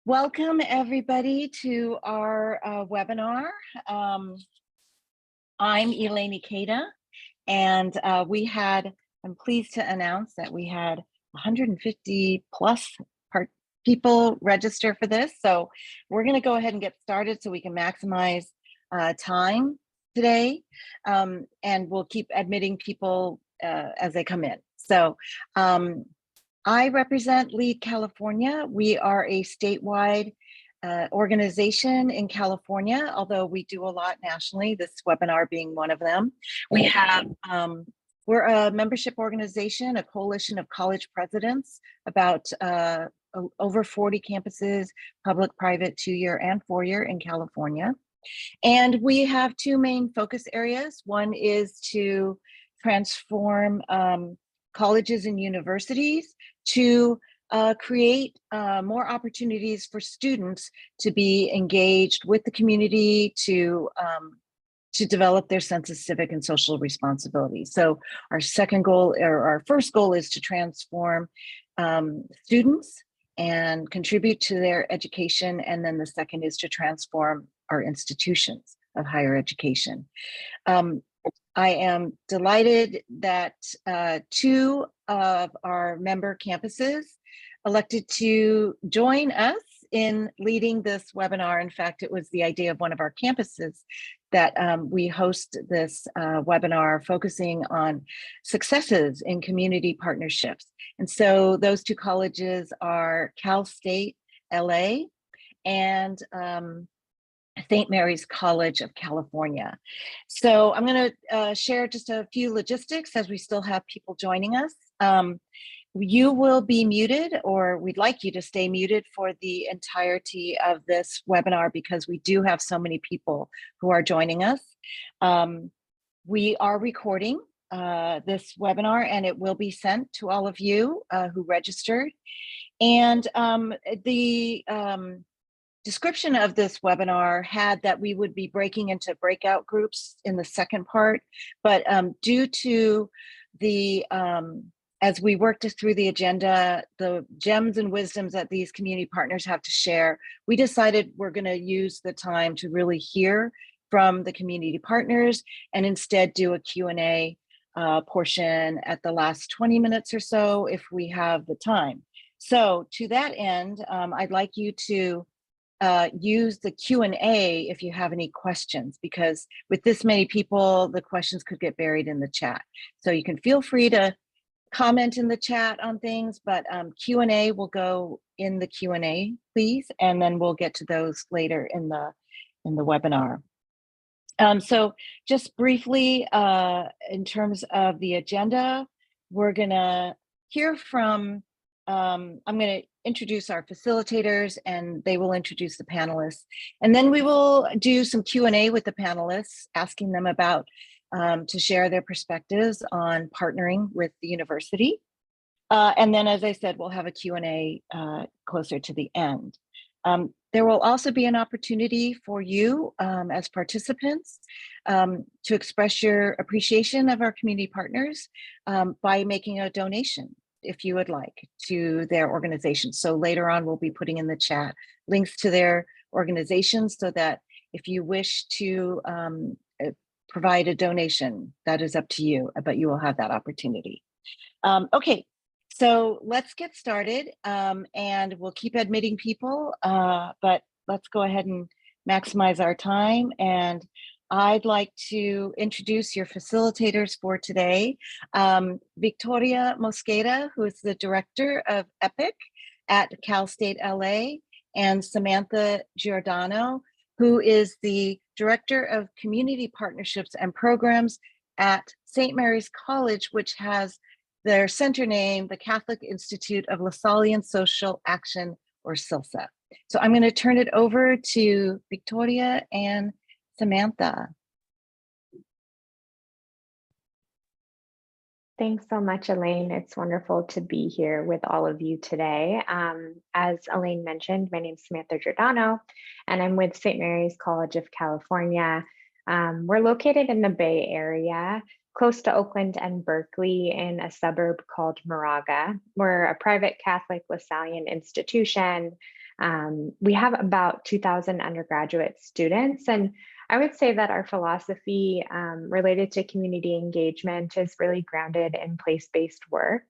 Welcome everybody to our webinar. Um, I'm Elaine Ikeda, and I'm pleased to announce that we had 150 plus people register for this. So we're going to go ahead and get started so we can maximize time today, and we'll keep admitting people as they come in. So I represent Lead California. We are a statewide organization in California, although we do a lot nationally, this webinar being one of them. We're a membership organization, a coalition of college presidents, about over 40 campuses, public, private, 2-year and 4-year in California. And we have two main focus areas. One is to transform colleges and universities to create more opportunities for students to be engaged with the community, to develop their sense of civic and social responsibility. So our second goal, or our first goal, is to transform students and contribute to their education. And then the second is to transform our institutions of higher education. I am delighted that two of our member campuses elected to join us in leading this webinar. In fact, it was the idea of one of our campuses that we host this webinar focusing on successes in community partnerships. And so those two colleges are Cal State LA and St. Mary's College of California. So I'm going to share just a few logistics as we still have people joining us. You will be muted, or we'd like you to stay muted for the entirety of this webinar because we do have so many people who are joining us. We are recording this webinar, and it will be sent to all of you who registered. And the description of this webinar had that we would be breaking into breakout groups in the second part, but due to the as we worked through the agenda, the gems and wisdoms that these community partners have to share, we decided we're going to use the time to really hear from the community partners and instead do a Q&A portion at the last 20 minutes or so if we have the time. So to that end, I'd like you to use the Q&A if you have any questions, because with this many people, the questions could get buried in the chat. So you can feel free to comment in the chat on things, but Q&A will go in the Q&A, please, and then we'll get to those later in the webinar. So just briefly, in terms of the agenda, we're gonna hear from, I'm gonna introduce our facilitators and they will introduce the panelists. And then we will do some Q&A with the panelists, asking them about, to share their perspectives on partnering with the university. And then, as I said, we'll have a Q&A closer to the end. There will also be an opportunity for you as participants to express your appreciation of our community partners by making a donation, if you would like, to their organization. So later on, we'll be putting in the chat links to their organizations so that if you wish to provide a donation, that is up to you, but you will have that opportunity. Okay, so let's get started, and we'll keep admitting people, but let's go ahead and maximize our time. And I'd like to introduce your facilitators for today. Victoria Mosqueda, who is the director of EPIC at Cal State LA, and Samantha Giordano, who is the Director of Community Partnerships and Programs at St. Mary's College, which has their center name, the Catholic Institute of Lasallian Social Action, or CILSA. So I'm going to turn it over to Victoria and Samantha. Thanks so much, Elaine. It's wonderful to be here with all of you today. As Elaine mentioned, my name is Samantha Giordano, and I'm with St. Mary's College of California. We're located in the Bay Area, close to Oakland and Berkeley, in a suburb called Moraga. We're a private Catholic Lasallian institution We have about 2,000 undergraduate students, and I would say that our philosophy related to community engagement is really grounded in place-based work.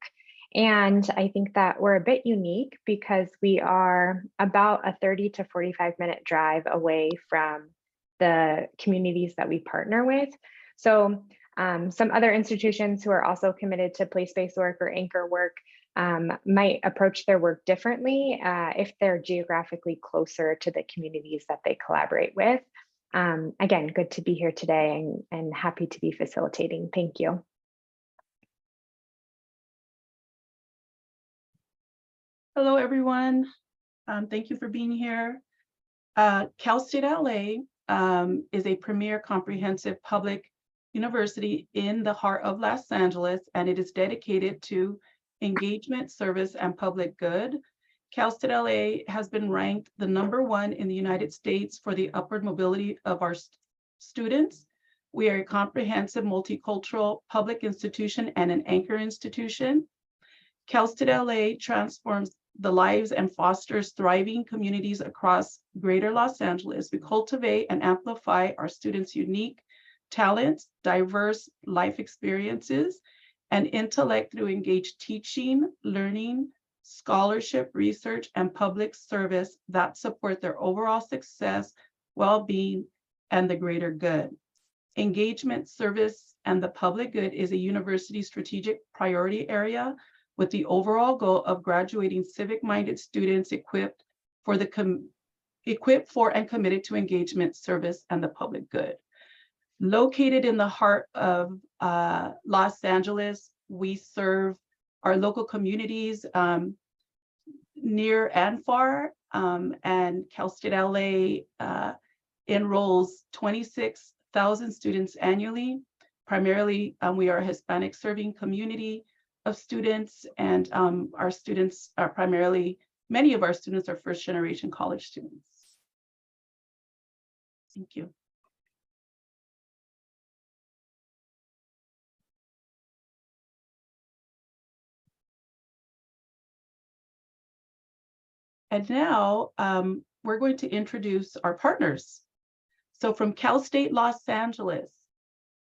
And I think that we're a bit unique because we are about a 30 to 45-minute drive away from the communities that we partner with. So some other institutions who are also committed to place-based work or anchor work might approach their work differently if they're geographically closer to the communities that they collaborate with. Again, good to be here today and happy to be facilitating. Thank you. Hello, everyone. Thank you for being here. Cal State LA is a premier comprehensive public university in the heart of Los Angeles, and it is dedicated to engagement, service, and public good. Cal State LA has been ranked the #1 in the United States for the upward mobility of our students. We are a comprehensive multicultural public institution and an anchor institution. Cal State LA transforms the lives and fosters thriving communities across greater Los Angeles. We cultivate and amplify our students' unique talents, diverse life experiences, and intellect through engaged teaching, learning, scholarship, research, and public service that support their overall success, well-being, and the greater good. Engagement, service, and the public good is a university strategic priority area with the overall goal of graduating civic-minded students equipped for and committed to engagement, service, and the public good. Located in the heart of Los Angeles, we serve our local communities near and far, and Cal State LA enrolls 26,000 students annually. Primarily, we are a Hispanic serving community of students, and our students are many of our students are first-generation college students. Thank you. And now we're going to introduce our partners. So from Cal State Los Angeles,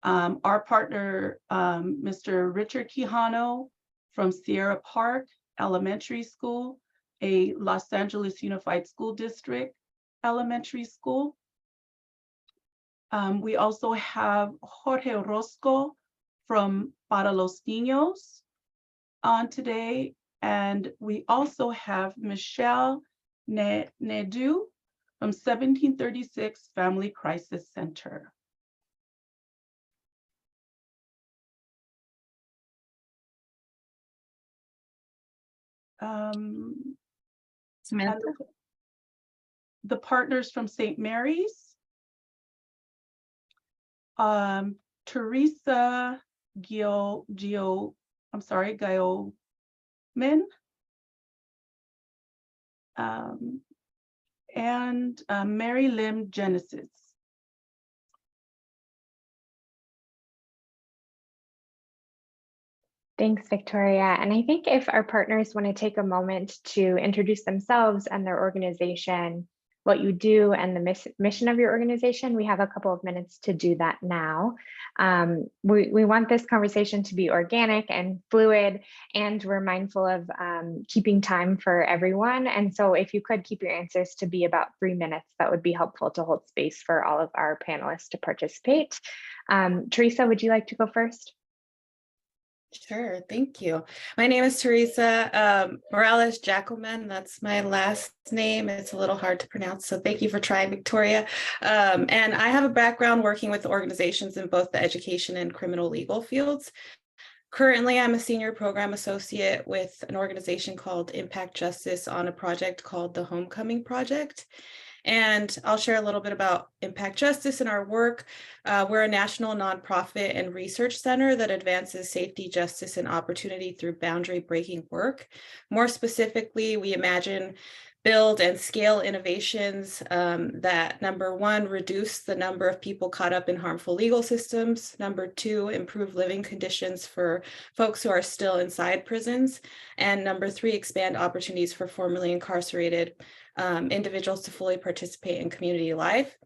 our partner, Mr. Richard Quijano from Sierra Park Elementary School, a Los Angeles Unified School District elementary school. We also have Jorge Orozco from Para los Niños on today. And we also have Michelle Nedu from 1736 Family Crisis Center. Samantha? The partners from St. Mary's, Teresa Giomin, and Mary Lim Genesis. Thanks, Victoria. And I think if our partners want to take a moment to introduce themselves and their organization, what you do and the mission of your organization, we have a couple of minutes to do that now. We want this conversation to be organic and fluid, and we're mindful of keeping time for everyone. And so if you could keep your answers to be about 3 minutes, that would be helpful to hold space for all of our panelists to participate. Teresa, would you like to go first? Sure, thank you. My name is Teresa Morales Jackelman. That's my last name. It's a little hard to pronounce, so thank you for trying, Victoria. And I have a background working with organizations in both the education and criminal legal fields. Currently, I'm a senior program associate with an organization called Impact Justice on a project called the Homecoming Project. And I'll share a little bit about Impact Justice and our work. We're a national nonprofit and research center that advances safety, justice, and opportunity through boundary-breaking work. More specifically, we imagine, build, and scale innovations that, number one, reduce the number of people caught up in harmful legal systems. Number two, improve living conditions for folks who are still inside prisons. And number three, expand opportunities for formerly incarcerated individuals to fully participate in community life.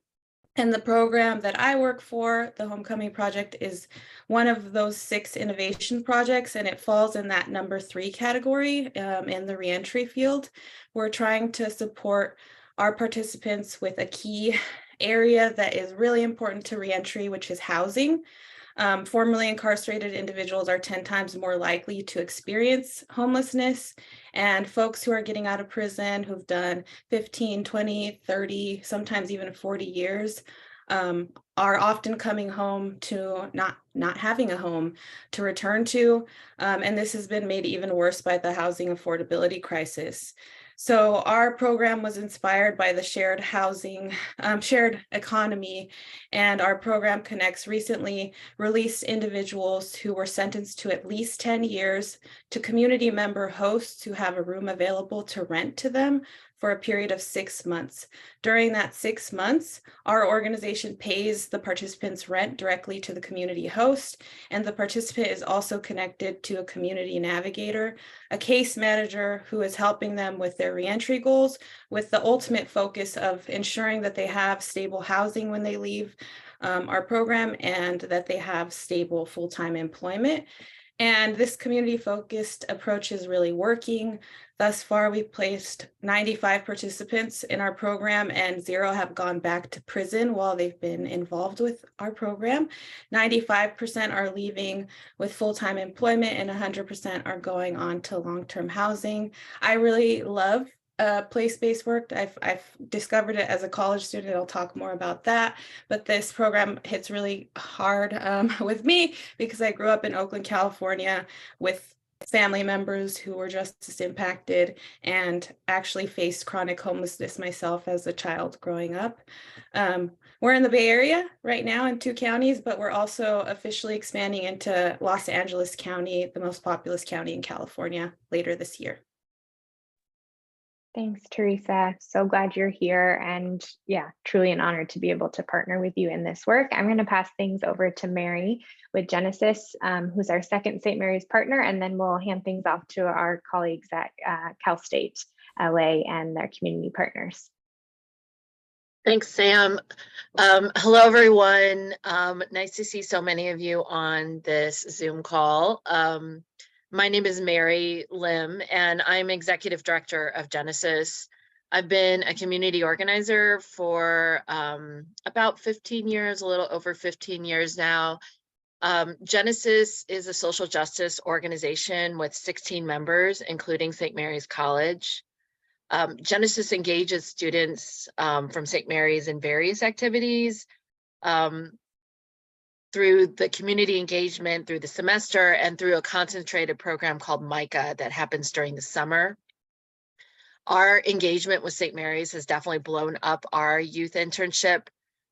And the program that I work for, the Homecoming Project, is one of those 6 innovation projects, and it falls in that number 3 category in the reentry field. We're trying to support our participants with a key area that is really important to reentry, which is housing. Formerly incarcerated individuals are 10 times more likely to experience homelessness, and folks who are getting out of prison who've done 15, 20, 30, sometimes even 40 years are often coming home to not having a home to return to. And this has been made even worse by the housing affordability crisis. So our program was inspired by the shared housing, shared economy, and our program connects recently released individuals who were sentenced to at least 10 years to community member hosts who have a room available to rent to them for a period of 6 months. During that 6 months, our organization pays the participants' rent directly to the community host, and the participant is also connected to a community navigator, a case manager who is helping them with their reentry goals, with the ultimate focus of ensuring that they have stable housing when they leave our program and that they have stable full-time employment. And this community-focused approach is really working. Thus far, we've placed 95 participants in our program, and 0 have gone back to prison while they've been involved with our program. 95% are leaving with full-time employment, and 100% are going on to long-term housing. I really love place-based work. I've discovered it as a college student. I'll talk more about that, but this program hits really hard with me because I grew up in Oakland, California with family members who were just as impacted and actually faced chronic homelessness myself as a child growing up. We're in the Bay Area right now in 2 counties, but we're also officially expanding into Los Angeles County, the most populous county in California, later this year. Thanks, Teresa. So glad you're here, and yeah, truly an honor to be able to partner with you in this work. I'm going to pass things over to Mary with Genesis, who's our second St. Mary's partner, and then we'll hand things off to our colleagues at Cal State LA and their community partners. Thanks, Sam. Hello, everyone. Nice to see so many of you on this Zoom call. My name is Mary Lim, and I'm Executive Director of Genesis. I've been a community organizer for about 15 years, a little over 15 years now. Genesis is a social justice organization with 16 members, including St. Mary's College. Genesis engages students from St. Mary's in various activities through the community engagement, through the semester, and through a concentrated program called MICA that happens during the summer. Our engagement with St. Mary's has definitely blown up our youth internship.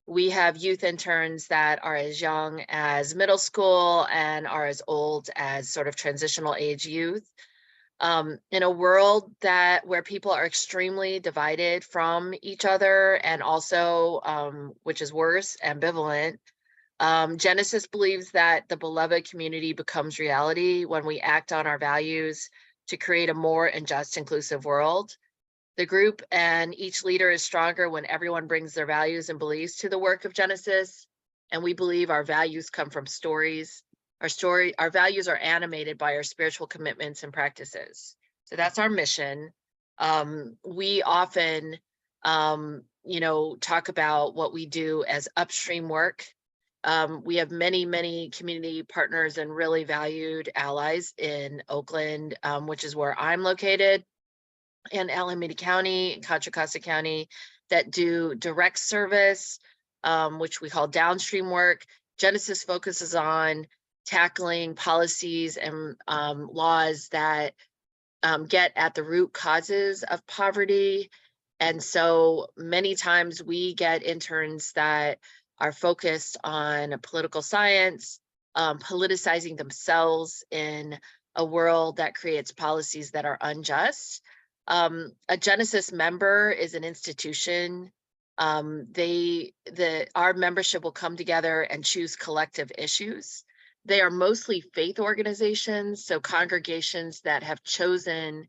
We have youth interns that are as young as middle school and are as old as sort of transitional age youth. In a world where people are extremely divided from each other and also, which is worse, ambivalent, Genesis believes that the beloved community becomes reality when we act on our values to create a more and just inclusive world. The group and each leader is stronger when everyone brings their values and beliefs to the work of Genesis. And we believe our values come from stories. Our values are animated by our spiritual commitments and practices. So that's our mission. We often, talk about what we do as upstream work. We have many community partners and really valued allies in Oakland, which is where I'm located, and Alameda County, Contra Costa County, that do direct service, which we call downstream work. Genesis focuses on tackling policies and laws that get at the root causes of poverty. And so many times we get interns that are focused on political science, politicizing themselves in a world that creates policies that are unjust. A Genesis member is an institution. Our membership will come together and choose collective issues. They are mostly faith organizations, so congregations that have chosen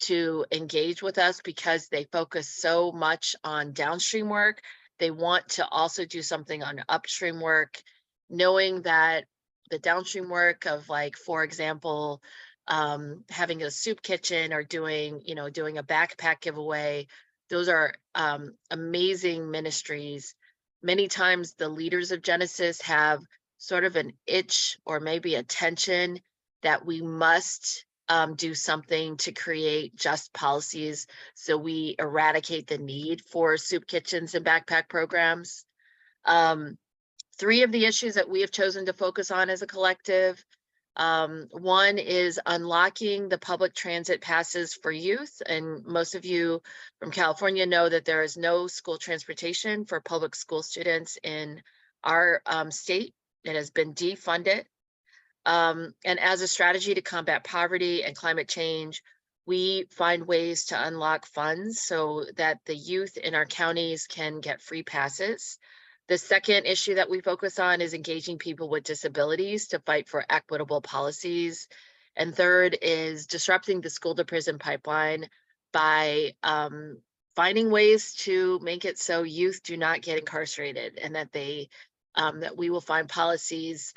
to engage with us because they focus so much on downstream work. They want to also do something on upstream work, knowing that the downstream work of, like, for example, having a soup kitchen or doing a backpack giveaway, those are amazing ministries. Many times the leaders of Genesis have sort of an itch or maybe a tension that we must do something to create just policies so we eradicate the need for soup kitchens and backpack programs. Three of the issues that we have chosen to focus on as a collective. One is unlocking the public transit passes for youth. And most of you from California know that there is no school transportation for public school students in our state. It has been defunded. And as a strategy to combat poverty and climate change, we find ways to unlock funds so that the youth in our counties can get free passes. The second issue that we focus on is engaging people with disabilities to fight for equitable policies. And third is disrupting the school to prison pipeline by finding ways to make it so youth do not get incarcerated, and that that we will find policies,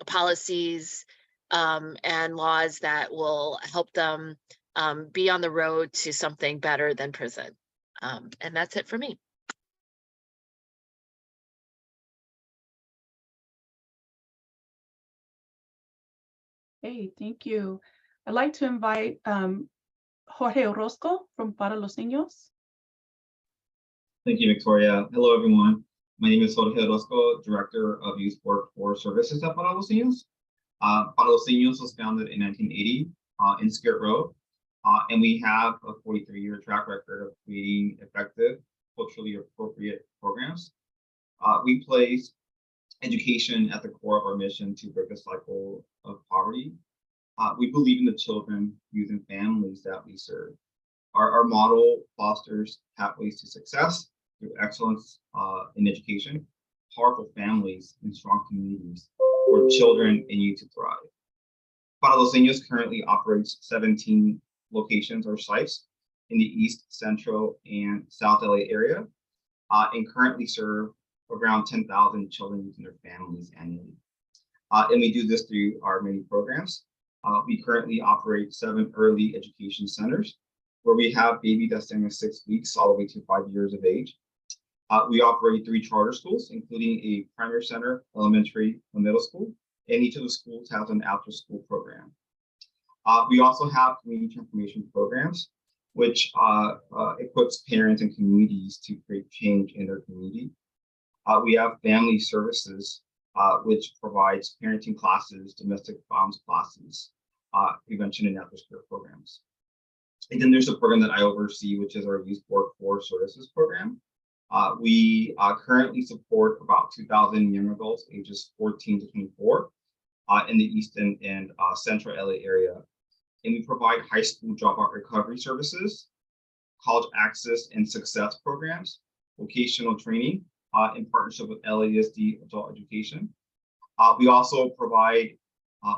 policies and laws that will help them be on the road to something better than prison. And that's it for me. Hey, thank you. I'd like to invite Jorge Orozco from Para los Niños. Thank you, Victoria. Hello, everyone. My name is Jorge Orozco, Director of Youth Workforce Services at Para los Niños. Para los Niños was founded in 1980 in Skid Row, and we have a 43-year track record of creating effective, culturally appropriate programs. We place education at the core of our mission to break the cycle of poverty. We believe in the children, youth, and families that we serve. Our model fosters pathways to success through excellence in education, powerful families, and strong communities for children and youth to thrive. Para los Niños currently operates 17 locations or sites in the East, Central, and South LA area, and currently serve around 10,000 children, youth, and their families annually. And we do this through our many programs. We currently operate 7 early education centers where we have baby testing of 6 weeks all the way to 5 years of age. We operate 3 charter schools, including a primary center, elementary, and middle school, and each of the schools has an after-school program. We also have community transformation programs, which equips parents and communities to create change in their community. We have family services, which provides parenting classes, domestic violence classes, prevention and after-school programs. And then there's a program that I oversee, which is our Youth Workforce Services program. We currently support about 2,000 young adults ages 14 to 24 in the East and Central LA area. And we provide high school dropout recovery services, college access and success programs, vocational training in partnership with LASD Adult Education. We also provide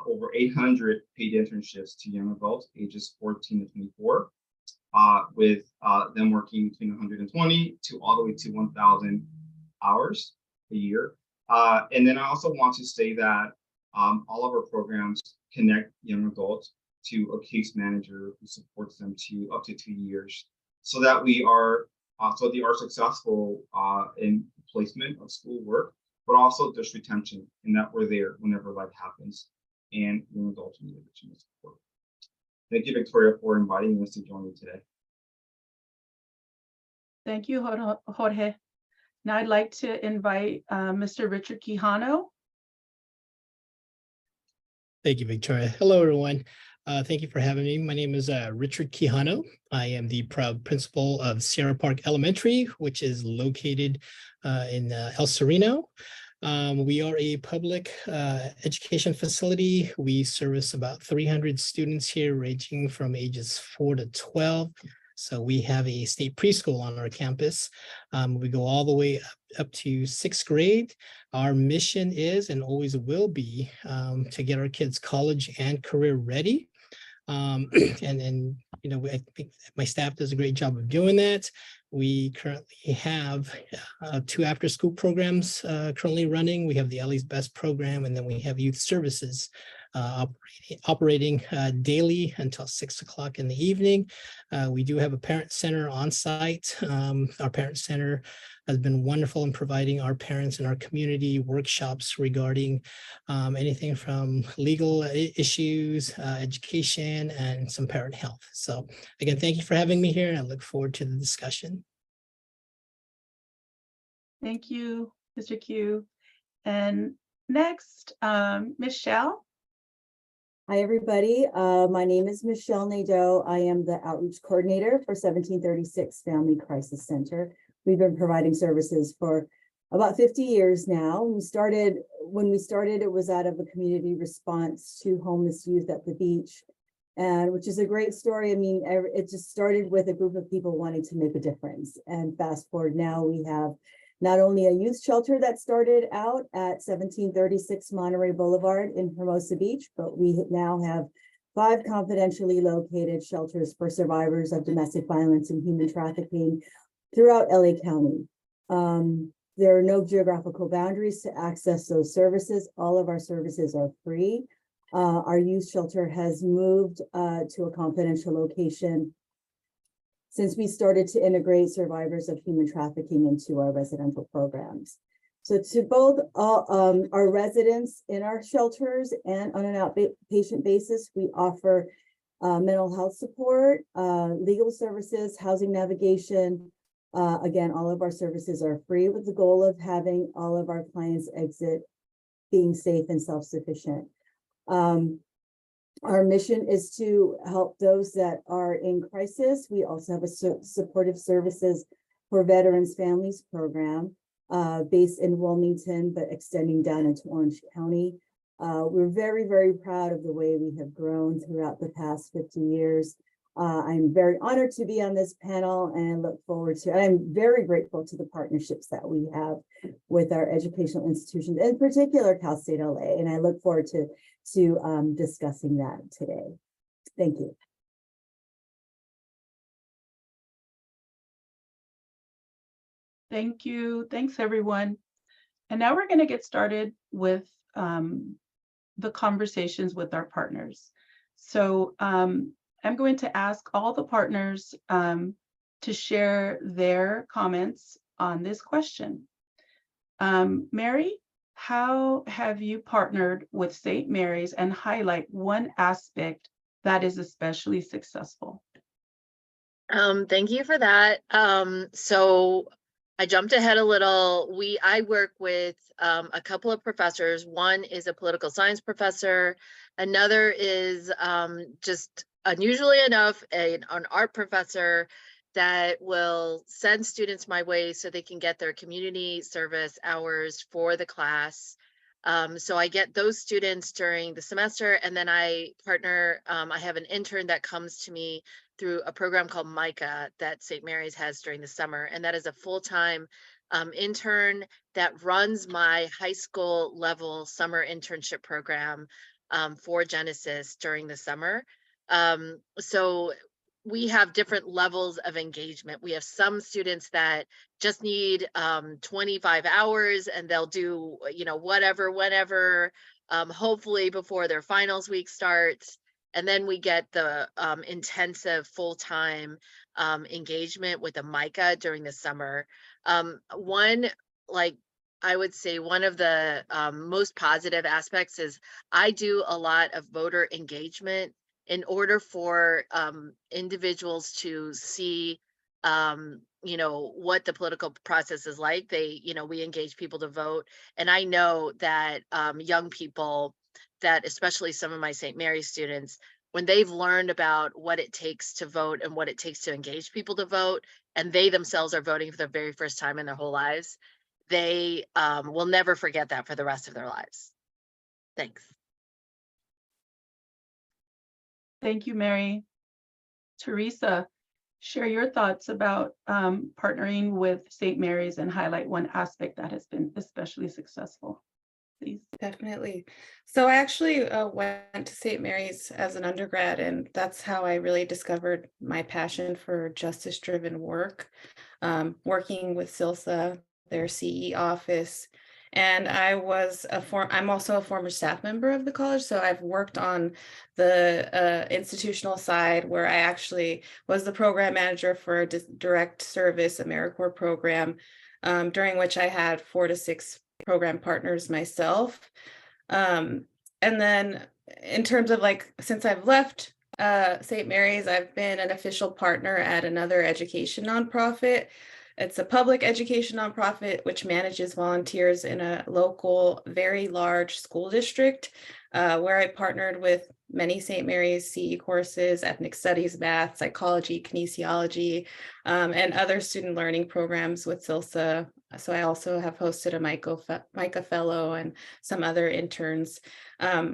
over 800 paid internships to young adults ages 14 to 24, with them working between 120 to all the way to 1,000 hours a year. And then I also want to say that all of our programs connect young adults to a case manager who supports them to up to 2 years, so that they are successful in placement of school work, but also just retention, and that we're there whenever life happens and young adults need additional support. Thank you, Victoria, for inviting us to join you today. Thank you, Jorge. Now I'd like to invite Mr. Richard Quijano. Thank you, Victoria. Hello, everyone. Thank you for having me. My name is Richard Quijano. I am the proud principal of Sierra Park Elementary, which is located in El Sereno. We are a public education facility. We service about 300 students here, ranging from ages 4 to 12. So we have a state preschool on our campus. We go all the way up to 6th grade. Our mission is and always will be to get our kids college and career ready. And I think my staff does a great job of doing that. We currently have 2 after-school programs currently running. We have the Ellie's Best program, and then we have youth services operating daily until 6 o'clock in the evening. We do have a parent center on site. Our parent center has been wonderful in providing our parents in our community workshops regarding anything from legal issues, education, and some parent health. So again, thank you for having me here, and I look forward to the discussion. Thank you, Mr. Q. And next, Michelle. Hi, everybody. My name is Michelle Nadeau. I am the outreach coordinator for 1736 Family Crisis Center. We've been providing services for about 50 years now. When we started, it was out of a community response to homeless youth at the beach, and which is a great story. I mean, it just started with a group of people wanting to make a difference. And fast forward now, we have not only a youth shelter that started out at 1736 Monterey Boulevard in Hermosa Beach, but we now have 5 confidentially located shelters for survivors of domestic violence and human trafficking throughout LA County. There are no geographical boundaries to access those services. All of our services are free. Our youth shelter has moved to a confidential location since we started to integrate survivors of human trafficking into our residential programs. So to both our residents in our shelters and on an outpatient basis, we offer mental health support, legal services, housing navigation. Again, all of our services are free with the goal of having all of our clients exit being safe and self-sufficient. Our mission is to help those that are in crisis. We also have a supportive services for veterans families program based in Wilmington, but extending down into Orange County. We're very, very proud of the way we have grown throughout the past 50 years. I'm very honored to be on this panel and look forward to, I'm very grateful to the partnerships that we have with our educational institutions, in particular Cal State LA, and I look forward to discussing that today. Thank you. Thank you. Thanks, everyone. And now we're going to get started with the conversations with our partners. So I'm going to ask all the partners to share their comments on this question. Mary, how have you partnered with St. Mary's, and highlight one aspect that is especially successful? Thank you for that. So I jumped ahead a little. I work with a couple of professors. One is a political science professor. Another is just unusually enough, an art professor that will send students my way so they can get their community service hours for the class. So I get those students during the semester, and then I partner, I have an intern that comes to me through a program called MICA that St. Mary's has during the summer. And that is a full-time intern that runs my high school level summer internship program for Genesis during the summer. So we have different levels of engagement. We have some students that just need 25 hours and they'll do, whatever, whenever, hopefully before their finals week starts. And then we get the intensive full-time engagement with the MICA during the summer. I would say one of the most positive aspects is I do a lot of voter engagement in order for individuals to see, what the political process is like. We engage people to vote. And I know that young people, that especially some of my St. Mary's students, when they've learned about what it takes to vote and what it takes to engage people to vote, and they themselves are voting for the very first time in their whole lives, they will never forget that for the rest of their lives. Thanks. Thank you, Mary. Teresa, share your thoughts about partnering with St. Mary's and highlight one aspect that has been especially successful. please. Definitely. So I actually went to St. Mary's as an undergrad, and that's how I really discovered my passion for justice-driven work, working with SILSA, their CE office. And I'm also a former staff member of the college, so I've worked on the institutional side where I actually was the program manager for a direct service AmeriCorps program, during which I had 4 to 6 program partners myself. And then in terms of like, since I've left St. Mary's, I've been an official partner at another education nonprofit. It's a public education nonprofit which manages volunteers in a local, very large school district, where I partnered with many St. Mary's CE courses, ethnic studies, math, psychology, kinesiology, and other student learning programs with SILSA. So I also have hosted a MICA fellow and some other interns.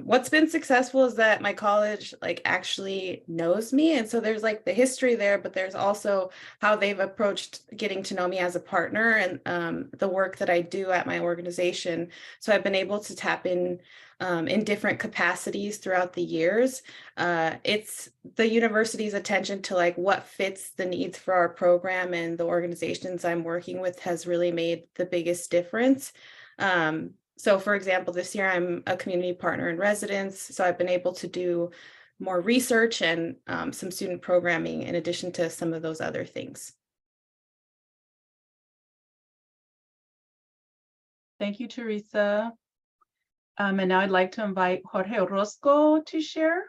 What's been successful is that my college actually knows me. And so there's like the history there, but there's also how they've approached getting to know me as a partner and the work that I do at my organization. So I've been able to tap in different capacities throughout the years. It's the university's attention to like what fits the needs for our program and the organizations I'm working with has really made the biggest difference. So for example, this year I'm a community partner in residence. So I've been able to do more research and some student programming in addition to some of those other things. Thank you, Teresa. And now I'd like to invite Jorge Orozco to share.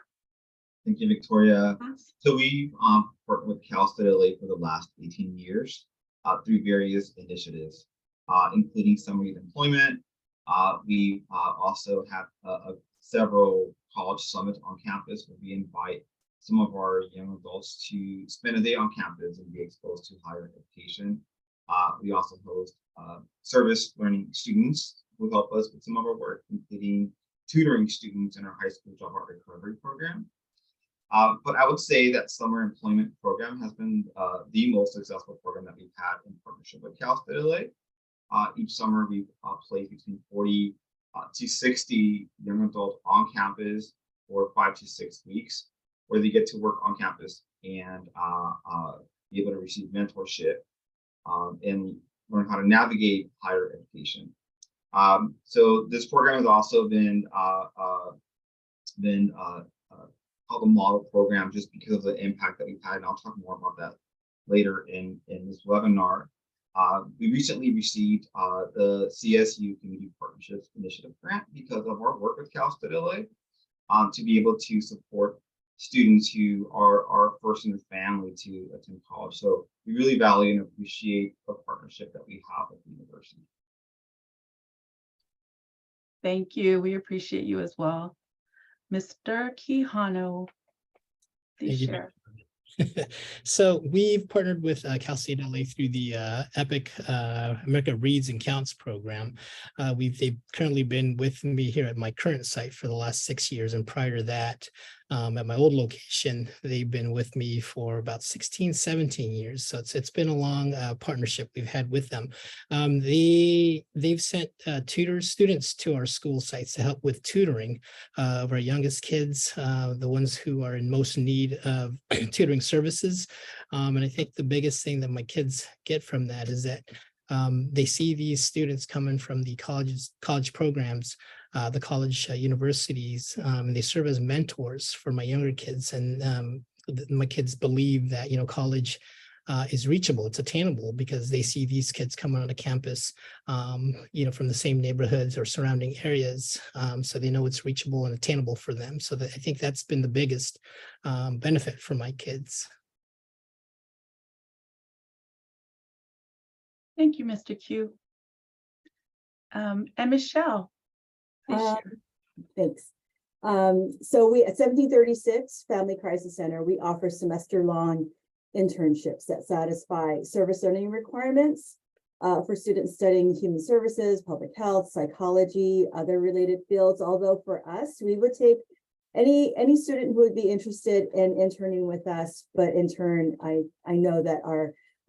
Thank you, Victoria. So we've worked with Cal State LA for the last 18 years through various initiatives, including summer youth employment. We also have several college summits on campus where we invite some of our young adults to spend a day on campus and be exposed to higher education. We also host service learning students who help us with some of our work, including tutoring students in our high school job art recovery program. But I would say that summer employment program has been the most successful program that we've had in partnership with Cal State LA. Each summer we've placed between 40 to 60 young adults on campus for 5 to 6 weeks, where they get to work on campus and be able to receive mentorship and learn how to navigate higher education. So this program has also been called a model program just because of the impact that we've had, and I'll talk more about that later in this webinar. We recently received the CSU Community Partnerships Initiative grant because of our work with Cal State LA to be able to support students who are first in their family to attend college. So we really value and appreciate the partnership that we have with the university. Thank you. We appreciate you as well. Mr. Quijano, please share. So we've partnered with Cal State LA through the EPIC America Reads and Counts program. They've currently been with me here at my current site for the last 6 years, and prior to that, at my old location, they've been with me for about 16, 17 years. So it's been a long partnership we've had with them. They've sent students to our school sites to help with tutoring of our youngest kids, the ones who are in most need of tutoring services. And I think the biggest thing that my kids get from that is that they see these students coming from the college programs, the college universities, and they serve as mentors for my younger kids. And my kids believe that, college is reachable, it's attainable, because they see these kids coming onto campus, from the same neighborhoods or surrounding areas. So they know it's reachable and attainable for them. So I think that's been the biggest benefit for my kids. Thank you, Mr. Q. And Michelle, please share. Thanks. So we at 1736 Family Crisis Center, we offer semester-long internships that satisfy service learning requirements for students studying human services, public health, psychology, other related fields. Although for us, we would take any student who would be interested in interning with us, but in turn, I know that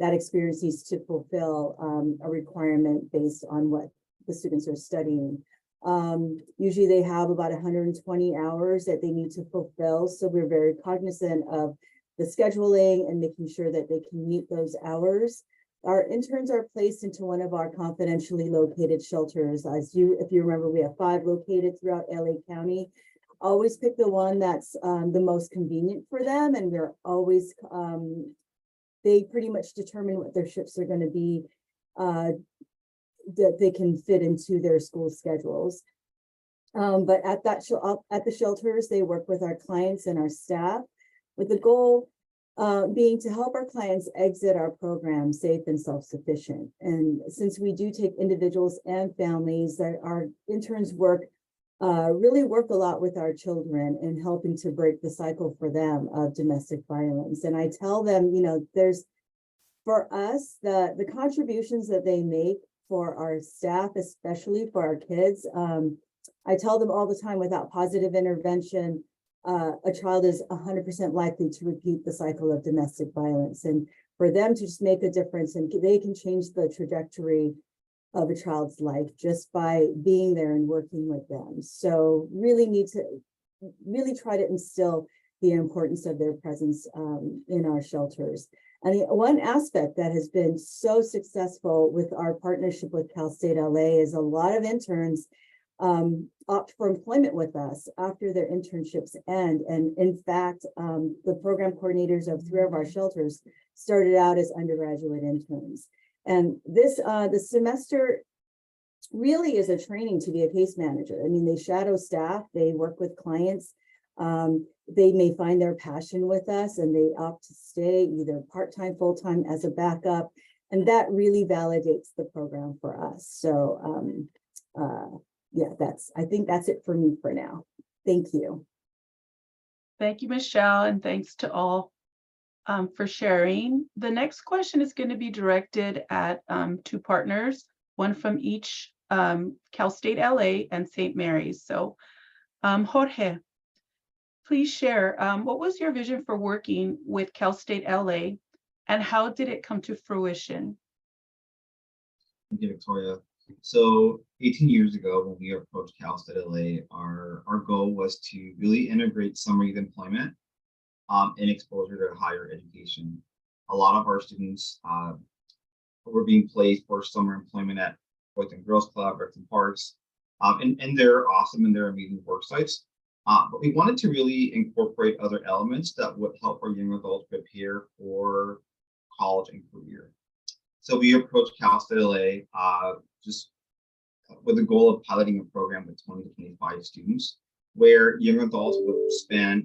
that experience needs to fulfill a requirement based on what the students are studying. Usually they have about 120 hours that they need to fulfill. So we're very cognizant of the scheduling and making sure that they can meet those hours. Our interns are placed into one of our confidentially located shelters. If you remember, we have 5 located throughout LA County. Always pick the one that's the most convenient for them. And we're always, they pretty much determine what their shifts are going to be that they can fit into their school schedules. But at the shelters, they work with our clients and our staff with the goal being to help our clients exit our program safe and self-sufficient. And since we do take individuals and families, our interns really work a lot with our children and helping to break the cycle for them of domestic violence. And I tell them, for us, the contributions that they make for our staff, especially for our kids, I tell them all the time, without positive intervention, a child is 100% likely to repeat the cycle of domestic violence. And for them to just make a difference, and they can change the trajectory of a child's life just by being there and working with them. So really need to try to instill the importance of their presence in our shelters. And one aspect that has been so successful with our partnership with Cal State LA is a lot of interns opt for employment with us after their internships end. And in fact, the program coordinators of 3 of our shelters started out as undergraduate interns. And this the semester really is a training to be a case manager. I mean, they shadow staff, they work with clients. They may find their passion with us and they opt to stay either part-time, full-time as a backup. And that really validates the program for us. So yeah, I think that's it for me for now. Thank you. Thank you, Michelle, and thanks to all for sharing. The next question is going to be directed at 2 partners, one from each Cal State LA and St. Mary's. So Jorge, please share, what was your vision for working with Cal State LA and how did it come to fruition? Thank you, Victoria. So 18 years ago, when we approached Cal State LA, our goal was to really integrate summer youth employment and exposure to higher education. A lot of our students were being placed for summer employment at Boys and Girls Club, Recton Parks, and they're awesome and they're amazing work sites. But we wanted to really incorporate other elements that would help our young adults prepare for college and career. So we approached Cal State LA just with the goal of piloting a program with 20 to 25 students, where young adults would spend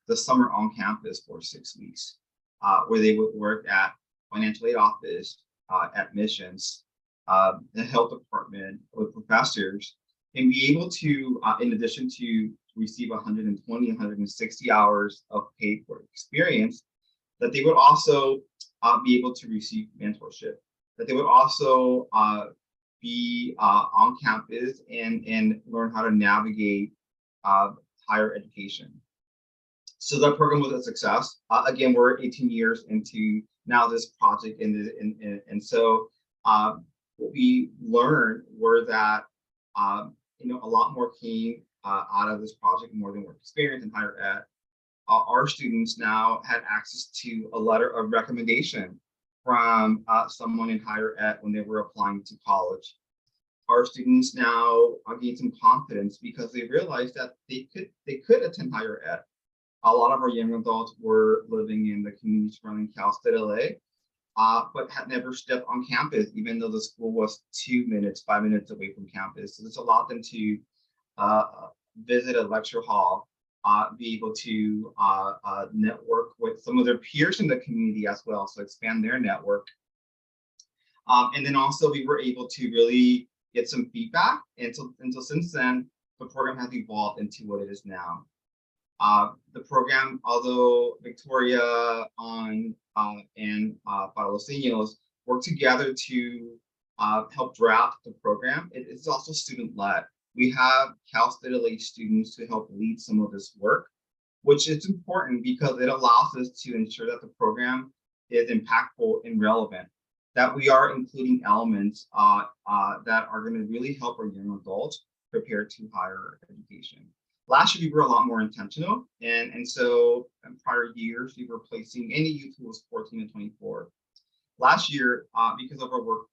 the summer on campus for 6 weeks, where they would work at financial aid office, at missions, the health department, with professors, and be able to, in addition to receive 120, 160 hours of paid work experience, that they would also be able to receive mentorship, that they would also be on campus and learn how to navigate higher education. So that program was a success. Again, we're 18 years into now this project, and so what we learned were that a lot more came out of this project, more than work experience in higher ed. Our students now had access to a letter of recommendation from someone in higher ed when they were applying to college. Our students now gained some confidence because they realized that they could attend higher ed. A lot of our young adults were living in the community surrounding Cal State LA, but had never stepped on campus, even though the school was 2 minutes, 5 minutes away from campus. So this allowed them to visit a lecture hall, be able to network with some of their peers in the community as well, so expand their network. And then also we were able to really get some feedback. And so since then, the program has evolved into what it is now. The program, although Victoria and Para Los Niños work together to help draft the program, it's also student-led. We have Cal State LA students to help lead some of this work, which is important because it allows us to ensure that the program is impactful and relevant, that we are including elements that are going to really help our young adults prepare to higher education. Last year, we were a lot more intentional. And so in prior years, we were placing any youth who was 14 and 24. Last year, because of our work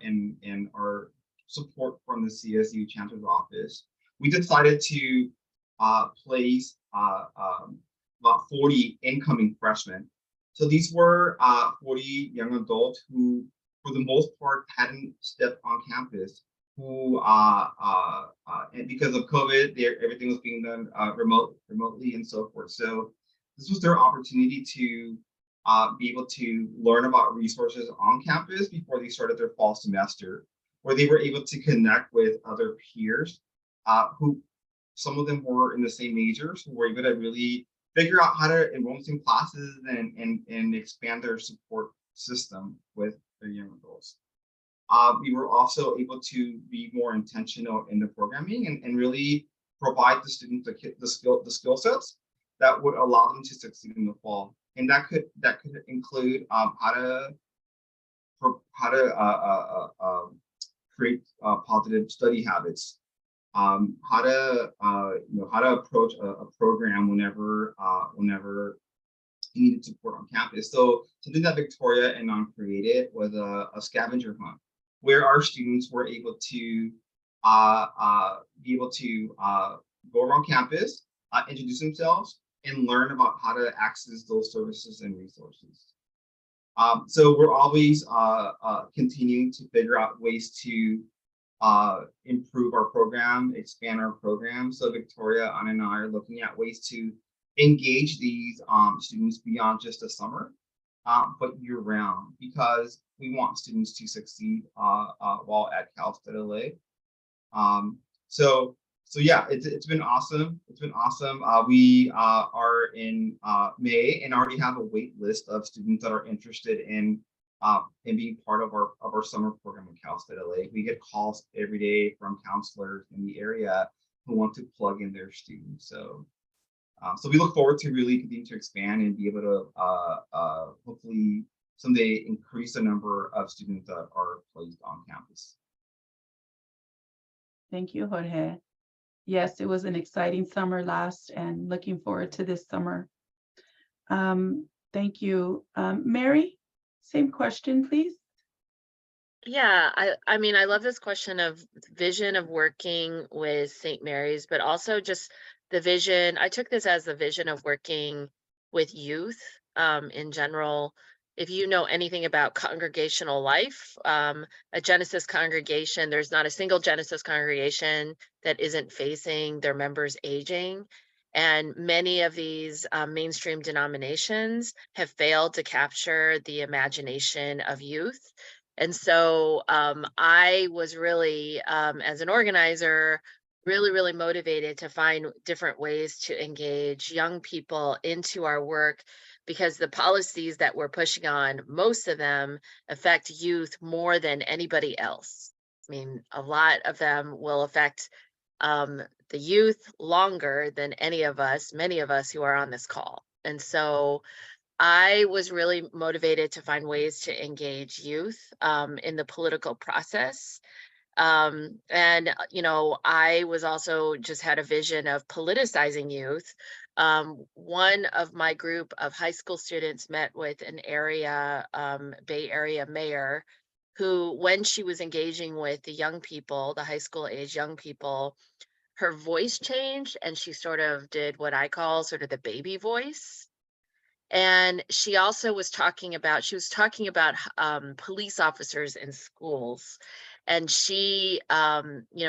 and our support from the CSU Chancellor's Office, we decided to place about 40 incoming freshmen. So these were 40 young adults who, for the most part, hadn't stepped on campus, who, and because of COVID, everything was being done remotely and so forth. So this was their opportunity to be able to learn about resources on campus before they started their fall semester, where they were able to connect with other peers who, some of them were in the same majors, who were able to really figure out how to enroll in some classes and expand their support system with their young adults. We were also able to be more intentional in the programming and really provide the students the skill sets that would allow them to succeed in the fall. And that could include how to create positive study habits, how to approach a program whenever you needed support on campus. So something that Victoria and Non created was a scavenger hunt, where our students were able to go around campus, introduce themselves, and learn about how to access those services and resources. So we're always continuing to figure out ways to improve our program, expand our program. So Victoria, Anna, and I are looking at ways to engage these students beyond just the summer, but year round, because we want students to succeed while at Cal State LA. So yeah, it's been awesome. It's been awesome. We are in May and already have a wait list of students that are interested in being part of our summer program at Cal State LA. We get calls every day from counselors in the area who want to plug in their students. So we look forward to really continuing to expand and be able to hopefully someday increase the number of students that are placed on campus. Thank you, Jorge. Yes, it was an exciting summer last and looking forward to this summer. Thank you. Mary, same question, please. Yeah, I mean, I love this question of vision of working with St. Mary's, but also just the vision. I took this as the vision of working with youth in general. If you know anything about congregational life, a Genesis congregation, there's not a single Genesis congregation that isn't facing their members aging. And many of these mainstream denominations have failed to capture the imagination of youth. And so I was really, as an organizer, really motivated to find different ways to engage young people into our work, because the policies that we're pushing on, most of them affect youth more than anybody else. I mean, a lot of them will affect the youth longer than many of us who are on this call. And so I was really motivated to find ways to engage youth in the political process. And, you know, I was also just had a vision of politicizing youth. One of my group of high school students met with an area, Bay Area mayor, who, when she was engaging with the young people, the high school age young people, her voice changed and she sort of did what I call sort of the baby voice. And she also was talking about, police officers in schools. And she,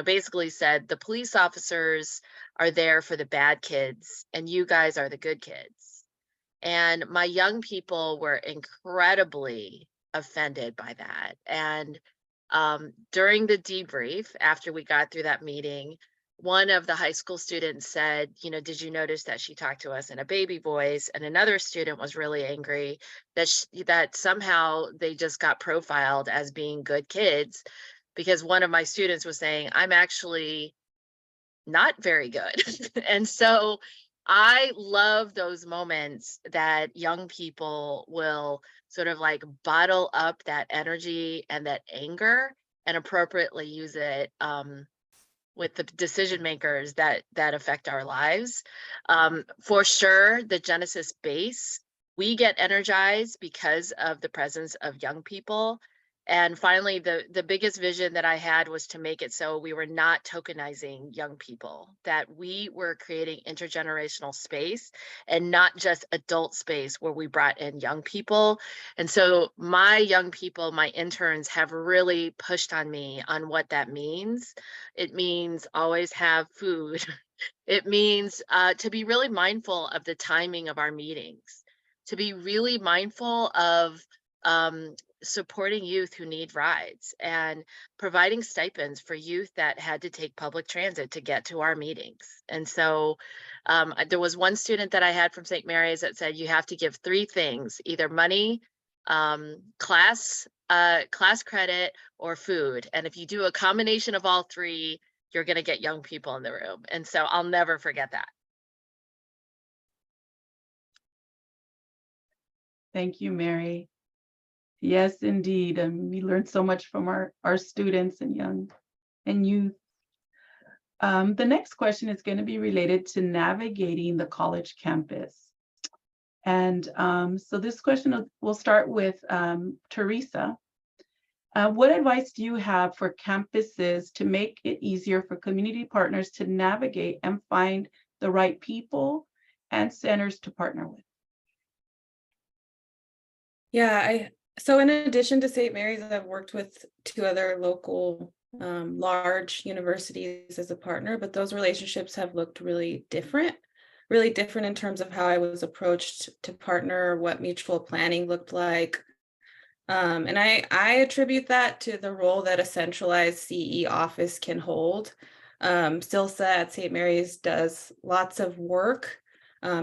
basically said, the police officers are there for the bad kids and you guys are the good kids. And my young people were incredibly offended by that. And during the debrief, after we got through that meeting, one of the high school students said, did you notice that she talked to us in a baby voice? And another student was really angry that somehow they just got profiled as being good kids, because one of my students was saying, I'm actually not very good. And so I love those moments that young people will sort of like bottle up that energy and that anger and appropriately use it with the decision makers that affect our lives. For sure, the Genesis base, we get energized because of the presence of young people. And finally, the biggest vision that I had was to make it so we were not tokenizing young people, that we were creating intergenerational space and not just adult space where we brought in young people. And so my young people, my interns, have really pushed on me on what that means. It means always have food. It means to be really mindful of the timing of our meetings, to be really mindful of supporting youth who need rides and providing stipends for youth that had to take public transit to get to our meetings. And so there was one student that I had from St. Mary's that said, you have to give three things, either money, class credit, or food. And if you do a combination of all three, you're going to get young people in the room. And so I'll never forget that. Thank you, Mary. Yes, indeed. We learned so much from our students and young and youth. The next question is going to be related to navigating the college campus. And so this question will start with Teresa. What advice do you have for campuses to make it easier for community partners to navigate and find the right people and centers to partner with? Yeah, so in addition to St. Mary's, I've worked with 2 other local large universities as a partner, but those relationships have looked really different in terms of how I was approached to partner, what mutual planning looked like. And I attribute that to the role that a centralized CE office can hold. SILSA at St. Mary's does lots of work,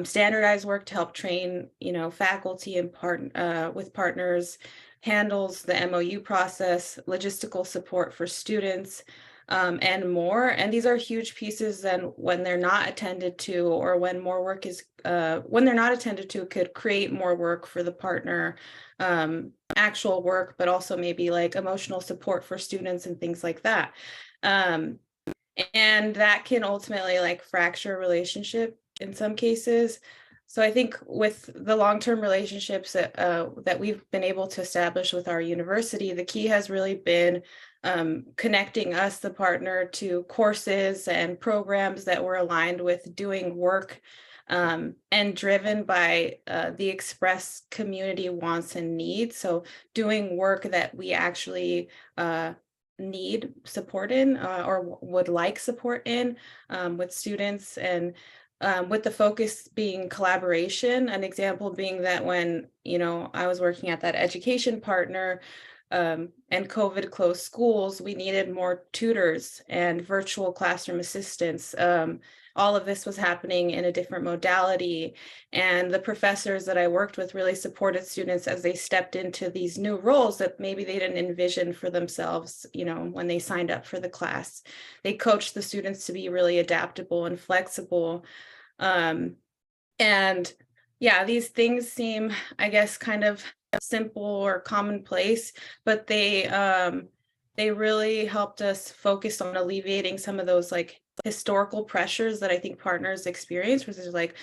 standardized work to help train, faculty and with partners, handles the MOU process, logistical support for students, and more. And these are huge pieces then when they're not attended to, or when more work is, when they're not attended to, could create more work for the partner, actual work, but also maybe like emotional support for students and things like that. And that can ultimately like fracture a relationship in some cases. So I think with the long-term relationships that we've been able to establish with our university, the key has really been connecting us, the partner, to courses and programs that were aligned with doing work and driven by the express community wants and needs. So doing work that we actually need support in or would like support in with students, and with the focus being collaboration. An example being that when, I was working at that education partner and COVID closed schools, we needed more tutors and virtual classroom assistants. All of this was happening in a different modality. And the professors that I worked with really supported students as they stepped into these new roles that maybe they didn't envision for themselves, when they signed up for the class. They coached the students to be really adaptable and flexible. And yeah, these things seem, I guess, kind of simple or commonplace, but they really helped us focus on alleviating some of those like historical pressures that I think partners experience, which is like,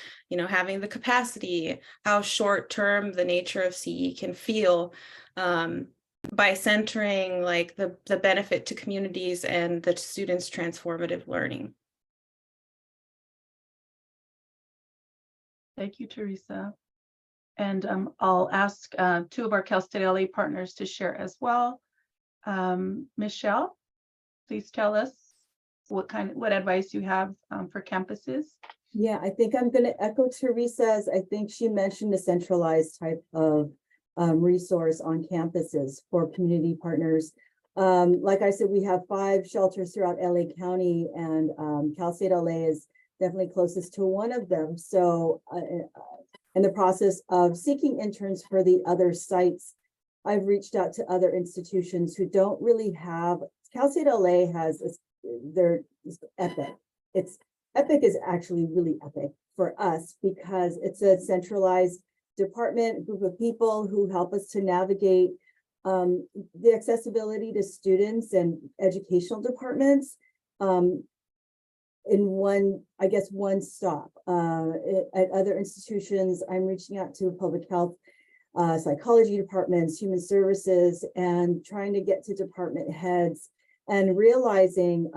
having the capacity, how short term the nature of CE can feel, by centering like the benefit to communities and the students' transformative learning. Thank you, Teresa. And I'll ask 2 of our Cal State LA partners to share as well. Michelle, please tell us what advice you have for campuses. Yeah, I think I'm going to echo Teresa's. I think she mentioned a centralized type of resource on campuses for community partners. Like I said, we have 5 shelters throughout LA County, and Cal State LA is definitely closest to one of them. So in the process of seeking interns for the other sites, I've reached out to other institutions who don't really have. Cal State LA has their Epic. Epic is actually really epic for us because it's a centralized group of people who help us to navigate the accessibility to students and educational departments. in one, I guess, one stop. At other institutions, I'm reaching out to public health, psychology departments, human services, and trying to get to department heads, and realizing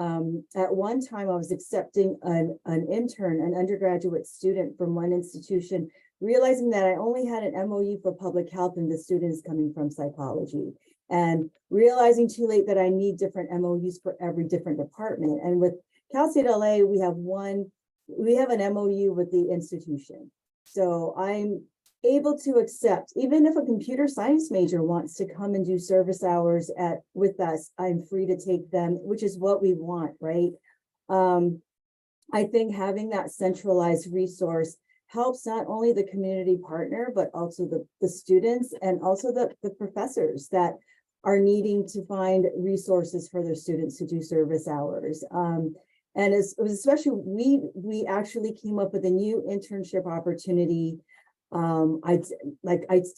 at one time I was accepting an intern, an undergraduate student from one institution, realizing that I only had an MOU for public health and the student is coming from psychology, and realizing too late that I need different MOUs for every different department. And with Cal State LA, we have an MOU with the institution. So I'm able to accept, even if a computer science major wants to come and do service hours with us, I'm free to take them, which is what we want, right? I think having that centralized resource helps not only the community partner, but also the students and also the professors that are needing to find resources for their students to do service hours. And it was especially, we actually came up with a new internship opportunity. I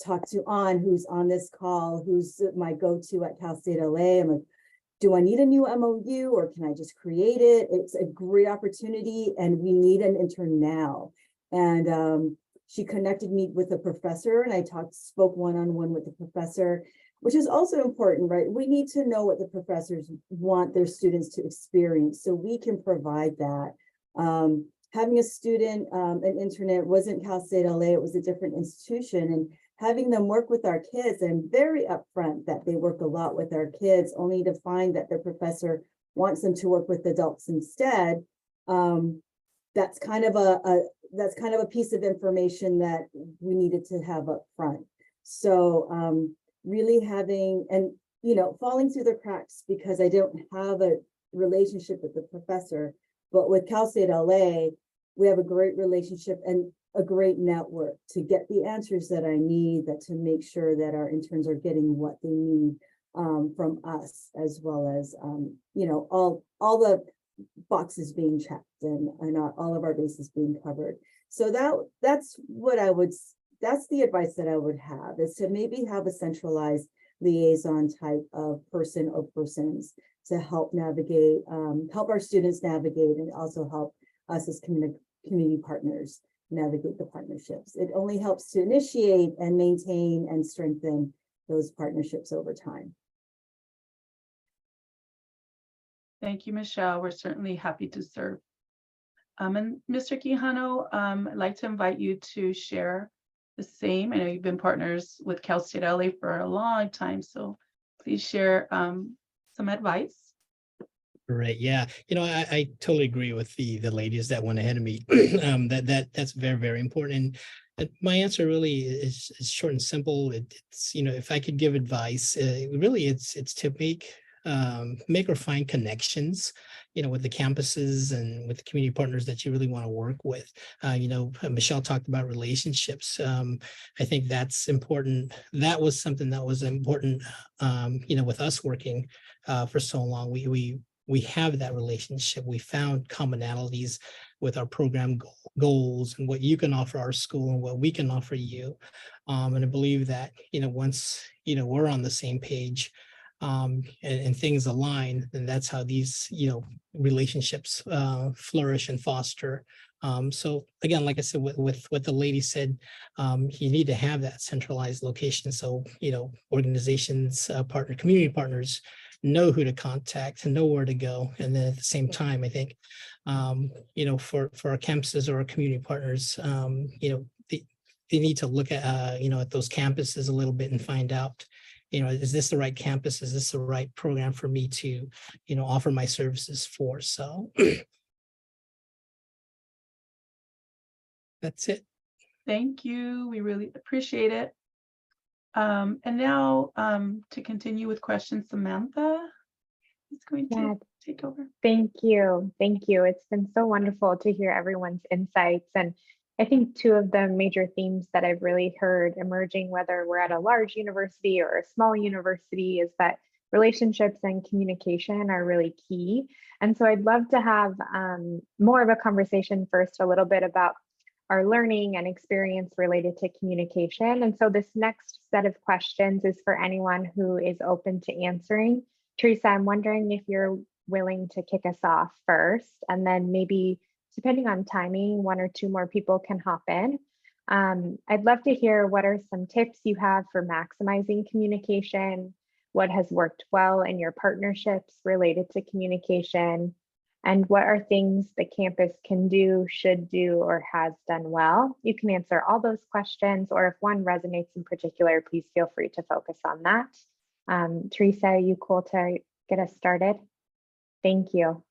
talked to An, who's on this call, who's my go-to at Cal State LA. I'm like, do I need a new MOU or can I just create it? It's a great opportunity and we need an intern now. And she connected me with a professor, and I spoke one-on-one with the professor, which is also important, right? We need to know what the professors want their students to experience so we can provide that. Having a student, an intern, it wasn't Cal State LA, it was a different institution, and having them work with our kids, and very upfront that they work a lot with our kids, only to find that their professor wants them to work with adults instead. That's kind of a piece of information that we needed to have up front. So really having, and falling through the cracks because I don't have a relationship with the professor, but with Cal State LA, we have a great relationship and a great network to get the answers that I need, that to make sure that our interns are getting what they need from us, as well as all the boxes being checked and all of our bases being covered. So that's the advice that I would have, is to maybe have a centralized liaison type of person or persons to help navigate, help our students navigate, and also help us as community partners navigate the partnerships. It only helps to initiate and maintain and strengthen those partnerships over time. Thank you, Michelle. We're certainly happy to serve. And Mr. Quijano, I'd like to invite you to share the same. I know you've been partners with Cal State LA for a long time, so please share some advice. Right. Yeah. I totally agree with the ladies that went ahead of me. That's very, very important. And my answer really is short and simple. It's if I could give advice, really it's to make or find connections, with the campuses and with the community partners that you really want to work with. Michelle talked about relationships. I think that's important. That was something that was important, with us working for so long. We have that relationship. We found commonalities with our program goals and what you can offer our school and what we can offer you. And I believe that, once, we're on the same page, and things align, then that's how these, relationships flourish and foster. So again, like I said, with what the lady said, you need to have that centralized location. So, organizations, community partners know who to contact and know where to go. And then at the same time, I think, for our campuses or our community partners, they need to look at, at those campuses a little bit and find out, is this the right campus? Is this the right program for me to, offer my services for? So that's it. Thank you. We really appreciate it. And now to continue with questions, Samantha is going to take over. Thank you. Thank you. It's been so wonderful to hear everyone's insights. And I think two of the major themes that I've really heard emerging, whether we're at a large university or a small university, is that relationships and communication are really key. And so I'd love to have more of a conversation first, a little bit about our learning and experience related to communication. And so this next set of questions is for anyone who is open to answering. Teresa, I'm wondering if you're willing to kick us off first, and then maybe, depending on timing, 1 or 2 more people can hop in. I'd love to hear what are some tips you have for maximizing communication, what has worked well in your partnerships related to communication, and what are things the campus can do, should do, or has done well. You can answer all those questions, or if one resonates in particular, please feel free to focus on that. Teresa, are you cool to get us started? Thank you.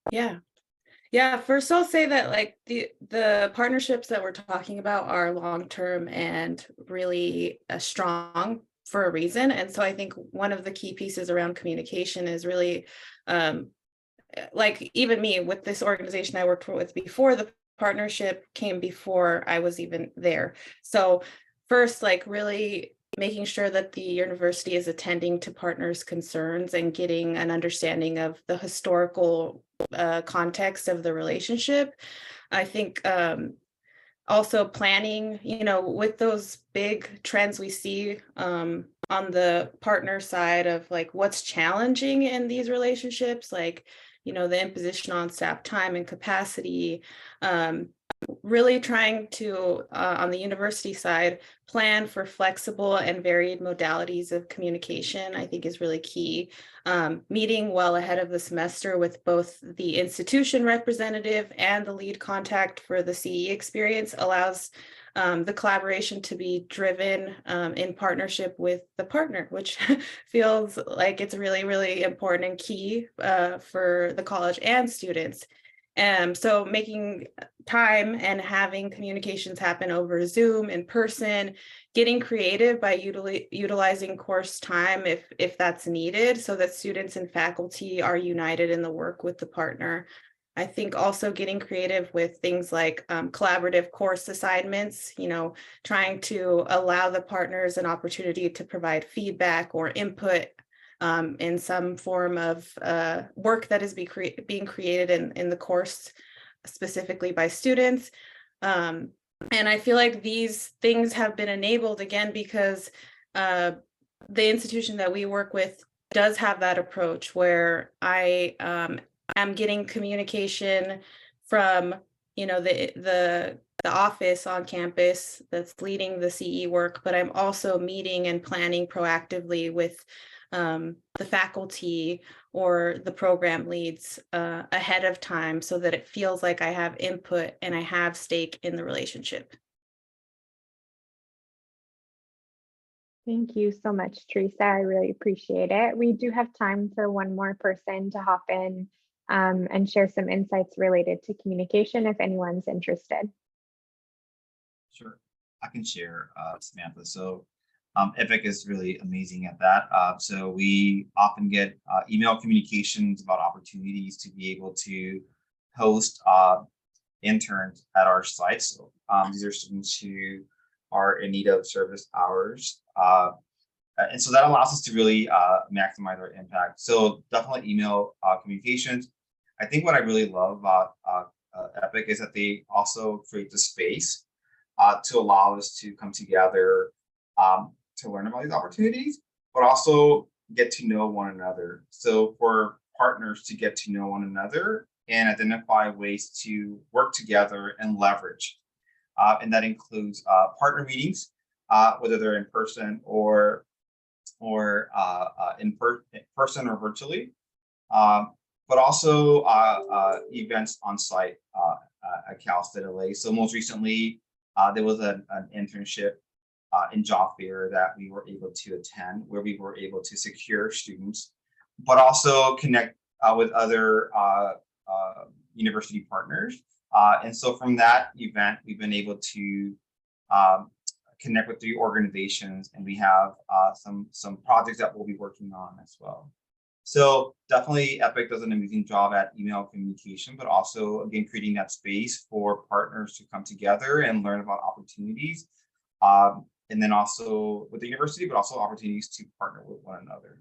Yeah, first I'll say that like the partnerships that we're talking about are long-term and really strong for a reason. And so I think one of the key pieces around communication is really like even me with this organization I worked with before, the partnership came before I was even there. So first, like really making sure that the university is attending to partners' concerns and getting an understanding of the historical context of the relationship. I think also planning, with those big trends we see on the partner side of like what's challenging in these relationships, like, the imposition on staff time and capacity, really trying to, on the university side, plan for flexible and varied modalities of communication, I think is really key. Meeting well ahead of the semester with both the institution representative and the lead contact for the CE experience allows the collaboration to be driven in partnership with the partner, which feels like it's really, really important and key for the college and students. So making time and having communications happen over Zoom, in person, getting creative by utilizing course time if that's needed, so that students and faculty are united in the work with the partner. I think also getting creative with things like collaborative course assignments, trying to allow the partners an opportunity to provide feedback or input in some form of work that is being created in the course specifically by students. And I feel like these things have been enabled again because the institution that we work with does have that approach where I am getting communication from the office on campus that's leading the CE work, but I'm also meeting and planning proactively with the faculty or the program leads ahead of time so that it feels like I have input and I have stake in the relationship. Thank you so much, Teresa. I really appreciate it. We do have time for one more person to hop in and share some insights related to communication if anyone's interested. Sure, I can share, Samantha. So EPIC is really amazing at that. So we often get email communications about opportunities to be able to host interns at our sites. So these are students who are in need of service hours. And so that allows us to really maximize our impact. So definitely email communications. I think what I really love about EPIC is that they also create the space to allow us to come together to learn about these opportunities, but also get to know one another. So for partners to get to know one another and identify ways to work together and leverage. And that includes partner meetings, whether they're in person or in person or virtually, but also events on site at Cal State LA. So most recently, there was an internship in job fair that we were able to attend, where we were able to secure students, but also connect with other university partners. And so from that event, we've been able to connect with 3 organizations, and we have some projects that we'll be working on as well. So definitely EPIC does an amazing job at email communication, but also, again, creating that space for partners to come together and learn about opportunities. And then also with the university, but also opportunities to partner with one another.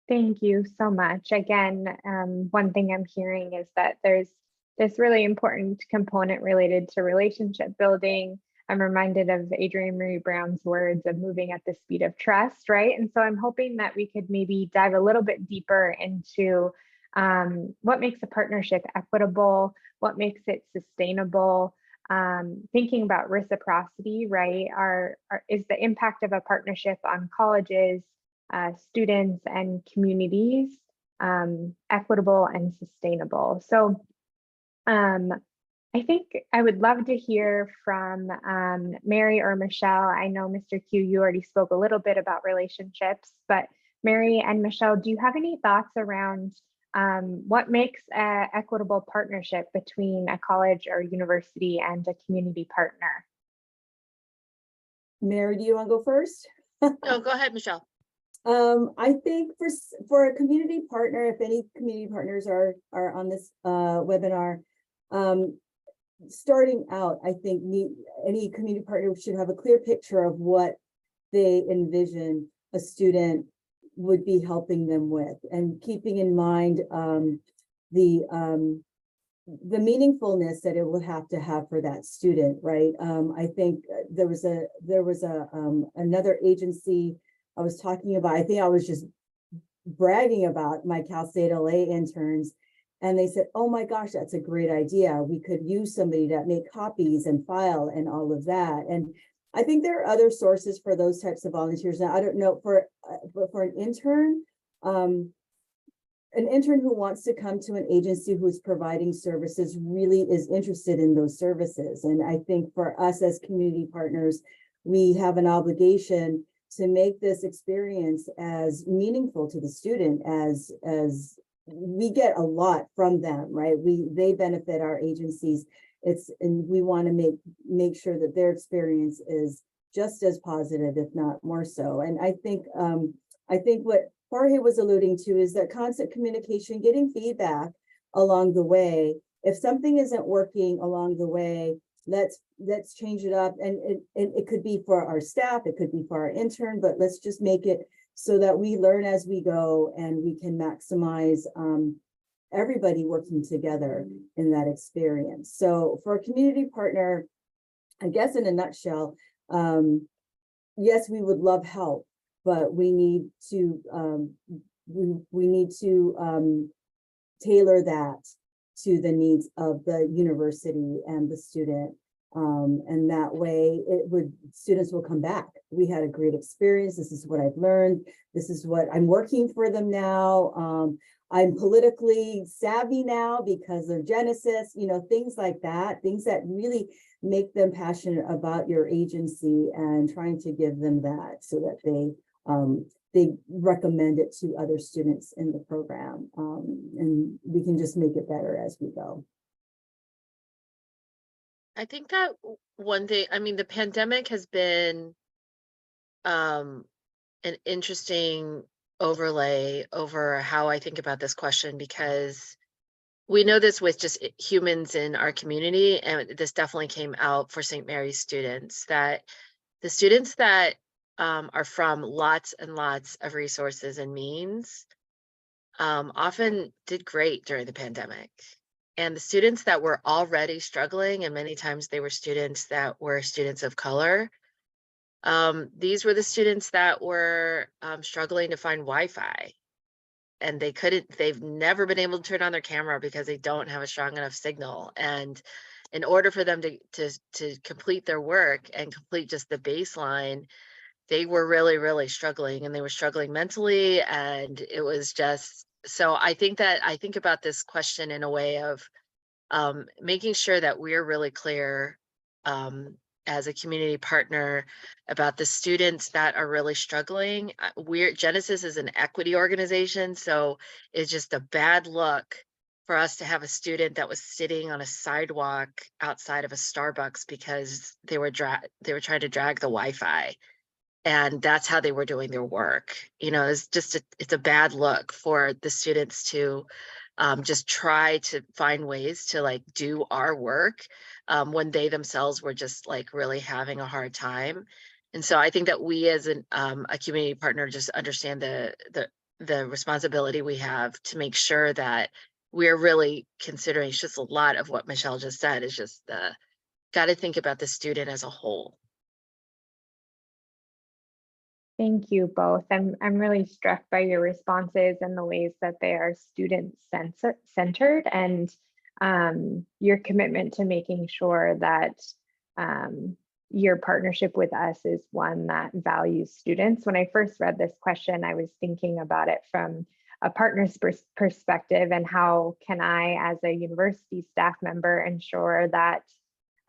Thank you so much. Again, one thing I'm hearing is that there's this really important component related to relationship building, I'm reminded of Adrienne Marie Brown's words of moving at the speed of trust, right? And so I'm hoping that we could maybe dive a little bit deeper into what makes a partnership equitable, what makes it sustainable, thinking about reciprocity, right? Is the impact of a partnership on colleges, students, and communities equitable and sustainable? So I think I would love to hear from Mary or Michelle. I know, Mr. Q, you already spoke a little bit about relationships, but Mary and Michelle, do you have any thoughts around what makes an equitable partnership between a college or university and a community partner? Mary, do you want to go first? No, go ahead, Michelle. I think for a community partner, if any community partners are on this webinar, starting out, I think any community partner should have a clear picture of what they envision a student would be helping them with, and keeping in mind the meaningfulness that it will have to have for that student, right? I think there was another agency I was talking about. I think I was just bragging about my Cal State LA interns, and they said, "Oh my gosh, that's a great idea. We could use somebody to make copies and file and all of that." And I think there are other sources for those types of volunteers. Now, I don't know but for an intern who wants to come to an agency who's providing services really is interested in those services. And I think for us as community partners, we have an obligation to make this experience as meaningful to the student as we get a lot from them, right? They benefit our agencies. And we want to make sure that their experience is just as positive, if not more so. And I think what Jorge was alluding to is that constant communication, getting feedback along the way. If something isn't working along the way, let's change it up. And it could be for our staff, it could be for our intern, but let's just make it so that we learn as we go and we can maximize everybody working together in that experience. So for a community partner, I guess in a nutshell, yes, we would love help, but we need to tailor that to the needs of the university and the student. And that way students will come back. We had a great experience. This is what I've learned. This is what I'm working for them now. I'm politically savvy now because of Genesis, things like that, things that really make them passionate about your agency, and trying to give them that so that they recommend it to other students in the program. And we can just make it better as we go. I think that one thing, the pandemic has been an interesting overlay over how I think about this question, because we know this with just humans in our community, and this definitely came out for St. Mary's students, that the students that are from lots and lots of resources and means often did great during the pandemic. And the students that were already struggling, and many times they were students that were students of color, these were the students that were struggling to find Wi-Fi, and they've never been able to turn on their camera because they don't have a strong enough signal. And in order for them to complete their work and complete just the baseline, they were really, really struggling, and they were struggling mentally. And it was just, so I think about this question in a way of making sure that we're really clear as a community partner about the students that are really struggling. Genesis is an equity organization, so it's just a bad look for us to have a student that was sitting on a sidewalk outside of a Starbucks because they were trying to drag the Wi-Fi, and that's how they were doing their work. It's a bad look for the students to just try to find ways to do our work when they themselves were just really having a hard time. And so I think that we as a community partner just understand the responsibility we have to make sure that we're really considering. It's just a lot of what Michelle just said is just got to think about the student as a whole. Thank you both. I'm really struck by your responses and the ways that they are student-centered, and your commitment to making sure that your partnership with us is one that values students. When I first read this question, I was thinking about it from a partner's perspective, and how can I, as a university staff member, ensure that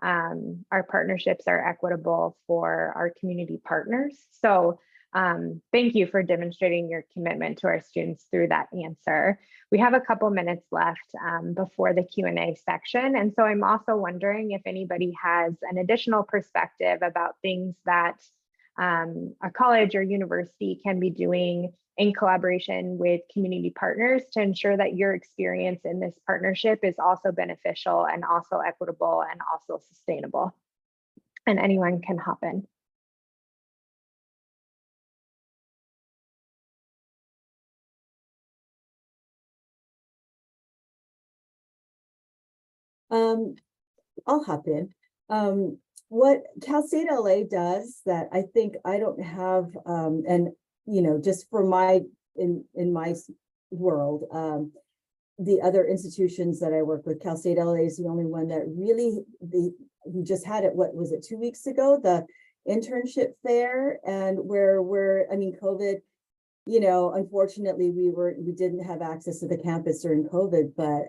our partnerships are equitable for our community partners. So thank you for demonstrating your commitment to our students through that answer. We have a couple minutes left before the Q&A section. And so I'm also wondering if anybody has an additional perspective about things that a college or university can be doing in collaboration with community partners to ensure that your experience in this partnership is also beneficial and also equitable and also sustainable. And anyone can hop in. I'll hop in. What Cal State LA does that I think I don't have, and just for my in my world, the other institutions that I work with, Cal State LA is the only one that really we just had it. What was it, 2 weeks ago? The internship fair, and where COVID. Unfortunately, we didn't have access to the campus during COVID, but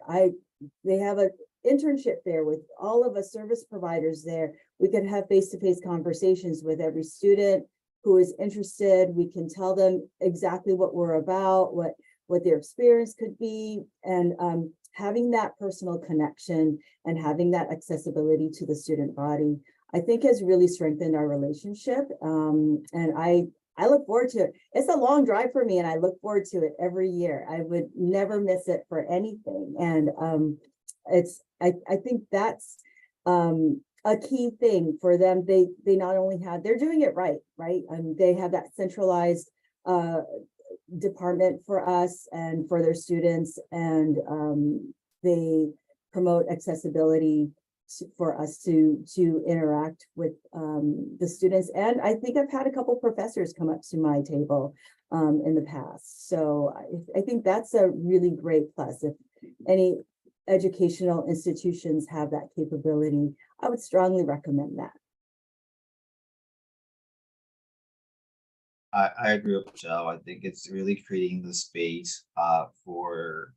they have a internship fair with all of us service providers there. We could have face-to-face conversations with every student who is interested. We can tell them exactly what we're about, what their experience could be, and having that personal connection and having that accessibility to the student body, I think has really strengthened our relationship. And I look forward to it. It's a long drive for me, and I look forward to it every year. I would never miss it for anything. And I think that's a key thing for them. They not only they're doing it right? They have that centralized department for us and for their students, and they promote accessibility for us to interact with the students. And I think I've had a couple professors come up to my table in the past. So I think that's a really great plus. If any educational institutions have that capability, I would strongly recommend that. I agree with Michelle. I think it's really creating the space for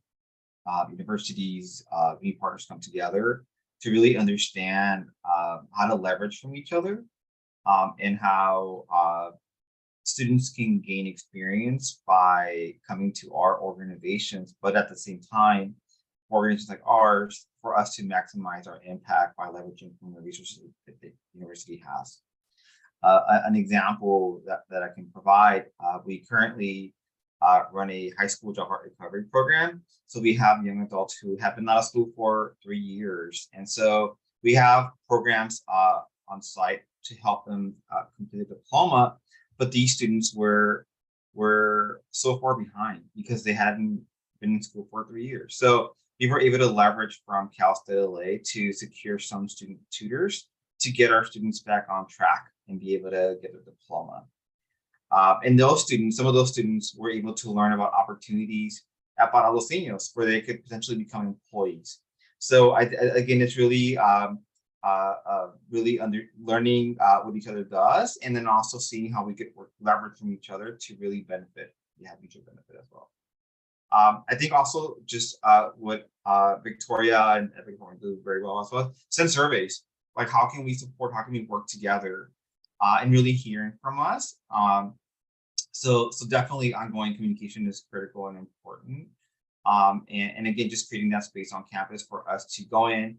universities, community partners come together to really understand how to leverage from each other, and how students can gain experience by coming to our organizations, but at the same time, organizations like ours, for us to maximize our impact by leveraging from the resources that the university has. An example that I can provide, we currently run a high school job recovery program. So we have young adults who have been out of school for 3 years. And so we have programs on site to help them complete a diploma, but these students were so far behind because they hadn't been in school for 3 years. So we were able to leverage from Cal State LA to secure some student tutors to get our students back on track and be able to get a diploma. And some of those students were able to learn about opportunities at Para Los Niños where they could potentially become employees. So again, it's really learning what each other does, and then also seeing how we could leverage from each other to really benefit, mutual benefit as well. I think also just what Victoria and Victoria do very well as well, send surveys, like how can we support, how can we work together, and really hearing from us. So definitely ongoing communication is critical and important. And again, just creating that space on campus for us to go in,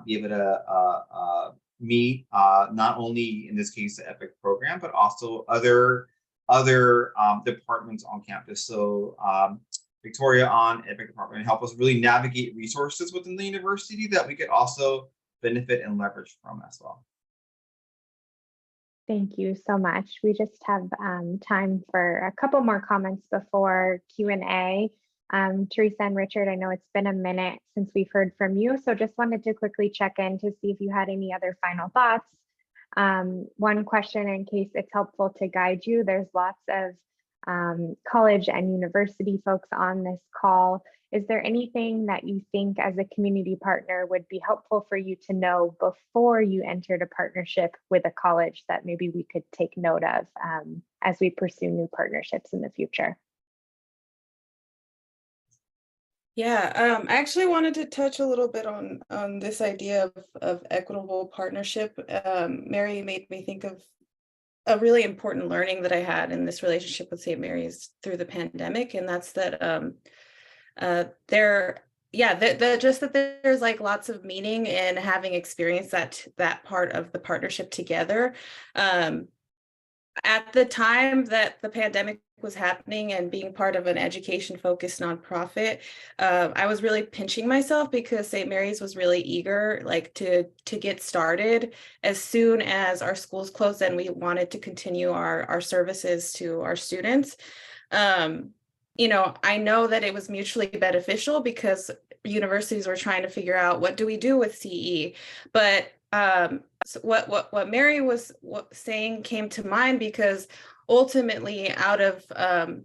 be able to meet not only in this case the EPIC program, but also other departments on campus. So Victoria on EPIC department help us really navigate resources within the university that we could also benefit and leverage from as well. Thank you so much. We just have time for a couple more comments before Q&A. Teresa and Richard, I know it's been a minute since we've heard from you, so just wanted to quickly check in to see if you had any other final thoughts. One question in case it's helpful to guide you, there's lots of college and university folks on this call. Is there anything that you think as a community partner would be helpful for you to know before you entered a partnership with a college that maybe we could take note of as we pursue new partnerships in the future? Yeah, I actually wanted to touch a little bit on this idea of equitable partnership. Mary made me think of a really important learning that I had in this relationship with St. Mary's through the pandemic, and that's that just that there's like lots of meaning in having experienced that part of the partnership together. At the time that the pandemic was happening and being part of an education focused nonprofit, I was really pinching myself because St. Mary's was really eager to get started as soon as our schools closed and we wanted to continue our services to our students. I know that it was mutually beneficial because universities were trying to figure out what do we do with CE, but so what Mary was saying came to mind because ultimately out of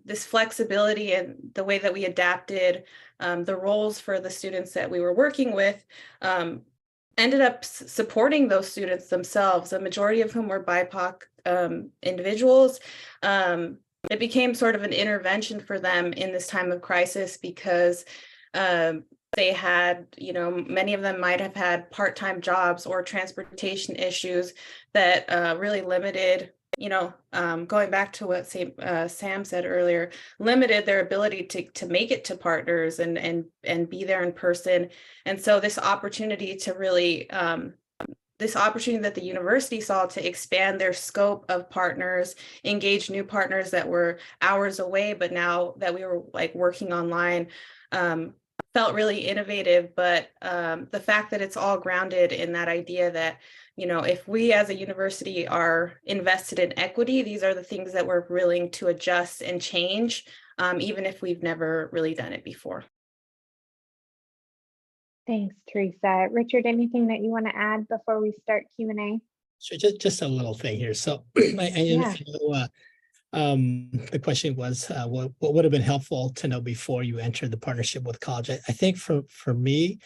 this flexibility and the way that we adapted the roles for the students that we were working with, ended up supporting those students themselves, a majority of whom were BIPOC individuals. It became sort of an intervention for them in this time of crisis because they had, many of them might have had part-time jobs or transportation issues that really limited, going back to what Sam said earlier, limited their ability to make it to partners and be there in person. And so this opportunity to really, this opportunity that the university saw to expand their scope of partners, engage new partners that were hours away, but now that we were working online, felt really innovative. But the fact that it's all grounded in that idea that, if we as a university are invested in equity, these are the things that we're willing to adjust and change, even if we've never really done it before. Thanks, Teresa. Richard, anything that you want to add before we start Q&A? So just a little thing here. So the question was, what would have been helpful to know before you entered the partnership with college? I think for me,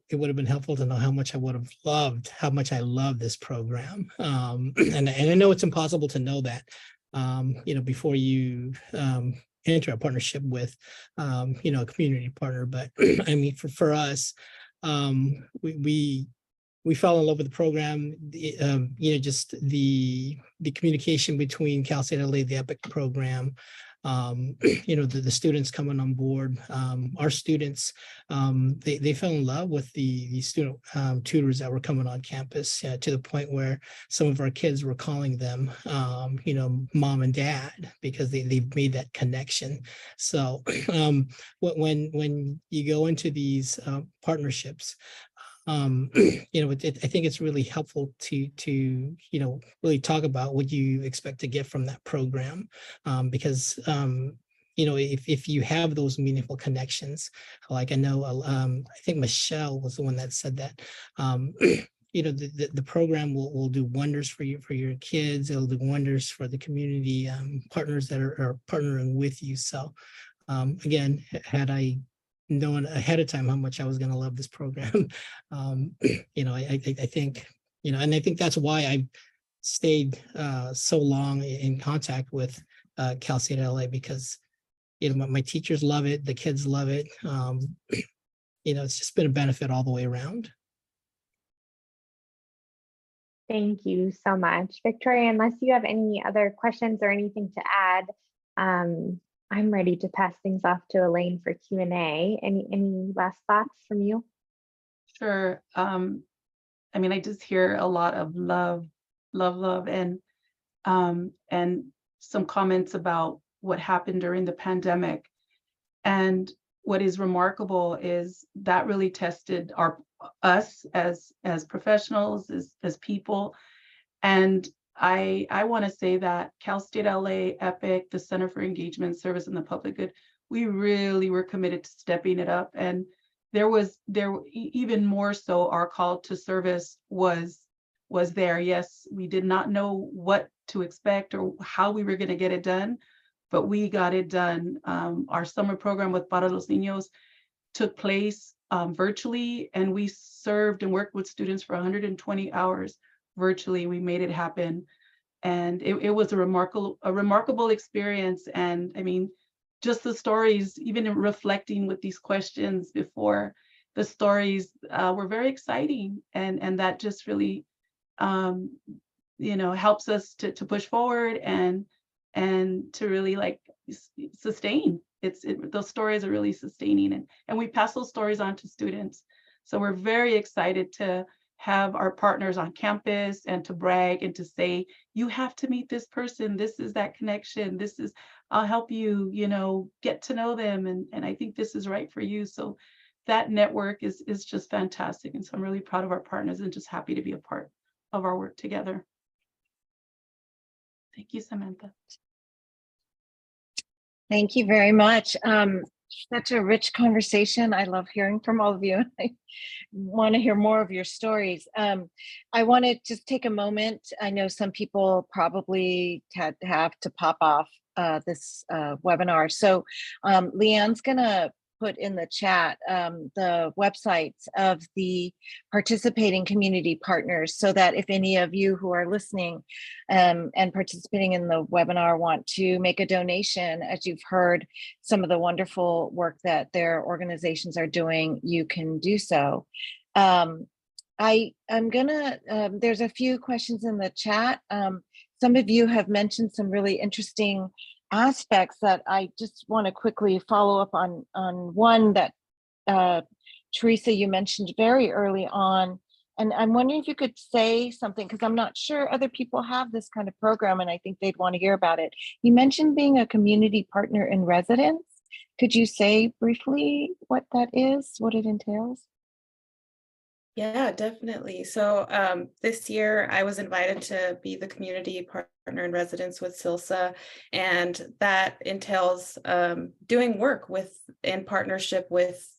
it would have been helpful to know how much I love this program. And I know it's impossible to know that, before you enter a partnership with, a community partner. But I mean, for us, we fell in love with the program. Just the communication between Cal State LA, the EPIC program, the students coming on board, our students, they fell in love with the student tutors that were coming on campus, to the point where some of our kids were calling them, mom and dad, because they made that connection. So when you go into these partnerships, I think it's really helpful to really talk about what you expect to get from that program, because if you have those meaningful connections, like I know, I think Michelle was the one that said that, the program will do wonders for your kids. It'll do wonders for the community partners that are partnering with you. So again, had I known ahead of time how much I was going to love this program, I think, and I think that's why I stayed so long in contact with Cal State LA, because my teachers love it, the kids love it. It's just been a benefit all the way around. Thank you so much, Victoria. Unless you have any other questions or anything to add, I'm ready to pass things off to Elaine for Q&A. Any last thoughts from you? Sure. I just hear a lot of love, and some comments about what happened during the pandemic. And what is remarkable is that really tested us as professionals, as people. And I want to say that Cal State LA, EPIC, the Center for Engagement, Service, and the Public Good, we really were committed to stepping it up. And even more so, our call to service was there. Yes, we did not know what to expect or how we were going to get it done, but we got it done. Our summer program with Para los Niños took place virtually, and we served and worked with students for 120 hours virtually. We made it happen, and it was a remarkable experience. And I mean, just the stories, even in reflecting with these questions before, the stories were very exciting, and that just really helps us to push forward and to really like sustain. Those stories are really sustaining, and we pass those stories on to students. So we're very excited to have our partners on campus and to brag and to say, you have to meet this person. This is that connection. I'll help you, get to know them. And I think this is right for you. So that network is just fantastic. And so I'm really proud of our partners and just happy to be a part of our work together. Thank you, Samantha. Thank you very much. Such a rich conversation. I love hearing from all of you. I want to hear more of your stories. I want to just take a moment. I know some people probably have to pop off this webinar. So Leanne's going to put in the chat the websites of the participating community partners, so that if any of you who are listening and participating in the webinar want to make a donation, as you've heard some of the wonderful work that their organizations are doing, you can do so. I'm gonna, there's a few questions in the chat. Some of you have mentioned some really interesting aspects that I just want to quickly follow up on one that Teresa, you mentioned very early on. And I'm wondering if you could say something, because I'm not sure other people have this kind of program and I think they'd want to hear about it. You mentioned being a community partner in residence. Could you say briefly what that is, what it entails? Yeah, definitely. So this year I was invited to be the community partner in residence with SILSA, and that entails doing work in partnership with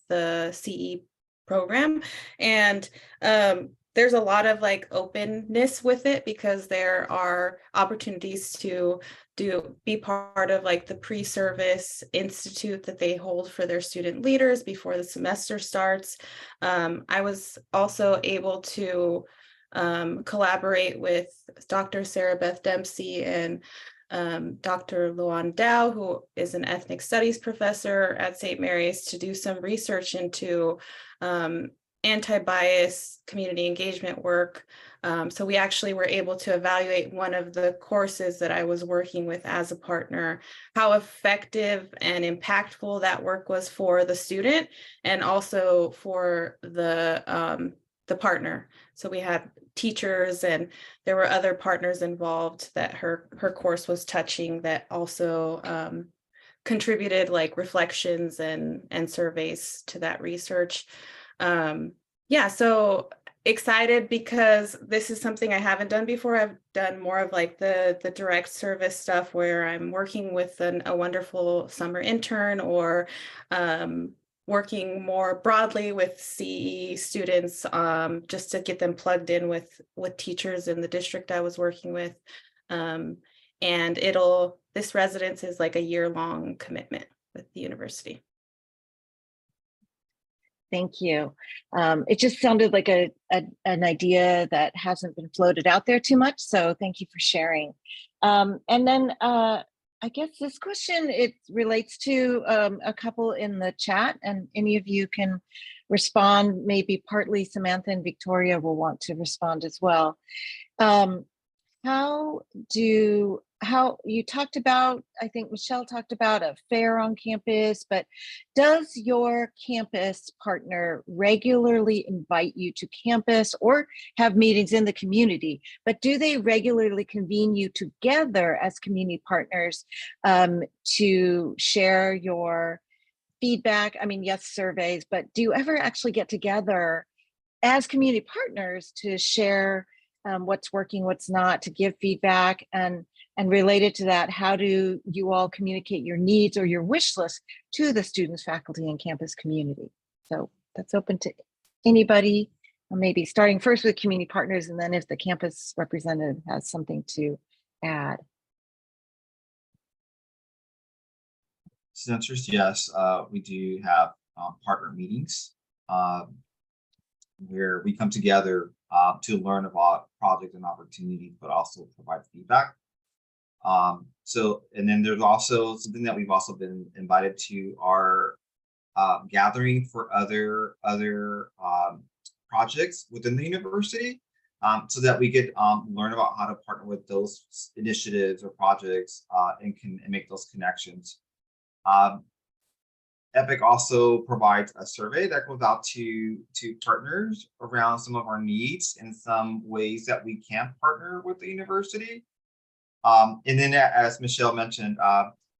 the CE program. And there's a lot of like openness with it, because there are opportunities to be part of like the pre-service institute that they hold for their student leaders before the semester starts. I was also able to collaborate with Dr. Sarah Beth Dempsey and Dr. Luan Dow, who is an ethnic studies professor at St. Mary's, to do some research into anti-bias community engagement work. So we actually were able to evaluate one of the courses that I was working with as a partner, how effective and impactful that work was for the student and also for the partner. So we had teachers and there were other partners involved that her course was touching that also contributed like reflections and surveys to that research. Yeah, so excited because this is something I haven't done before. I've done more of like the direct service stuff where I'm working with a wonderful summer intern, or working more broadly with CE students, just to get them plugged in with teachers in the district I was working with. And this residence is like a year-long commitment with the university. Thank you. It just sounded like an idea that hasn't been floated out there too much. So thank you for sharing. And then I guess this question, it relates to a couple in the chat, and any of you can respond. Maybe partly Samantha and Victoria will want to respond as well. How you talked about, I think Michelle talked about a fair on campus, but does your campus partner regularly invite you to campus or have meetings in the community? But do they regularly convene you together as community partners to share your feedback? I mean, yes, surveys, but do you ever actually get together as community partners to share what's working, what's not, to give feedback, and related to that, how do you all communicate your needs or your wish list to the students, faculty, and campus community? So that's open to anybody, maybe starting first with community partners, and then if the campus representative has something to add. So the answer is yes. We do have partner meetings where we come together to learn about projects and opportunities, but also provide feedback. And then there's also something that we've also been invited to our gathering for other projects within the university, so that we could learn about how to partner with those initiatives or projects and make those connections. EPIC also provides a survey that goes out to partners around some of our needs and some ways that we can partner with the university. And then, as Michelle mentioned,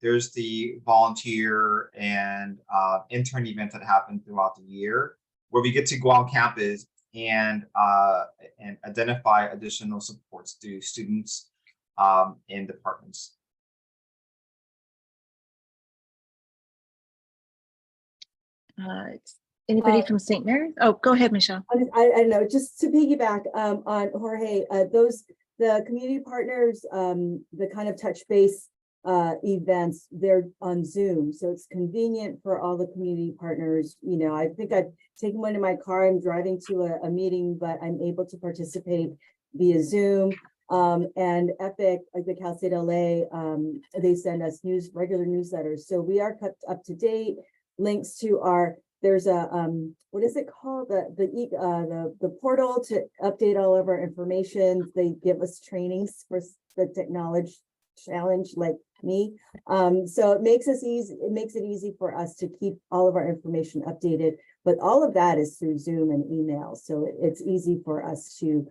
there's the volunteer and intern events that happen throughout the year, where we get to go on campus and identify additional supports to students and departments. Anybody from St. Mary's? Oh, go ahead, Michelle. I don't know, just to piggyback on Jorge, the community partners, the kind of touch base events, they're on Zoom, so it's convenient for all the community partners. You know, I think I've taken one in my car. I'm driving to a meeting, but I'm able to participate via Zoom. And EPIC, like the Cal State LA, they send us regular newsletters, so we are kept up to date. Links to there's a what is it called, the portal to update all of our information. They give us trainings for the technology challenge, like me. So it makes it easy for us to keep all of our information updated, but all of that is through Zoom and email, so it's easy for us to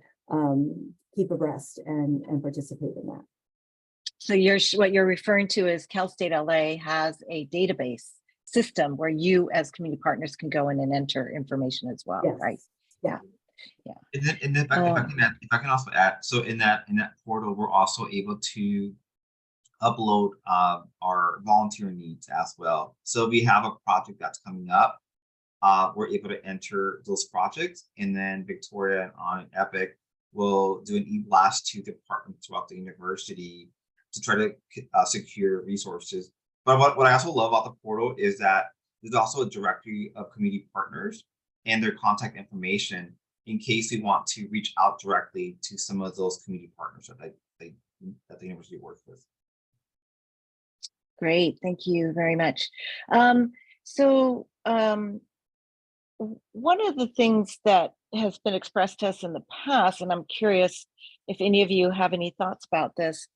keep abreast and participate in that. So what you're referring to is Cal State LA has a database system where you as community partners can go in and enter information as well, Yes. right? Yeah. And then if I can also add, so in that portal, we're also able to upload our volunteer needs as well. So we have a project that's coming up. We're able to enter those projects, and then Victoria on EPIC will do an e-blast to departments throughout the university to try to secure resources. But what I also love about the portal is that there's also a directory of community partners and their contact information in case we want to reach out directly to some of those community partners that the university works with. Great, thank you very much. One of the things that has been expressed to us in the past, and I'm curious if any of you have any thoughts about this,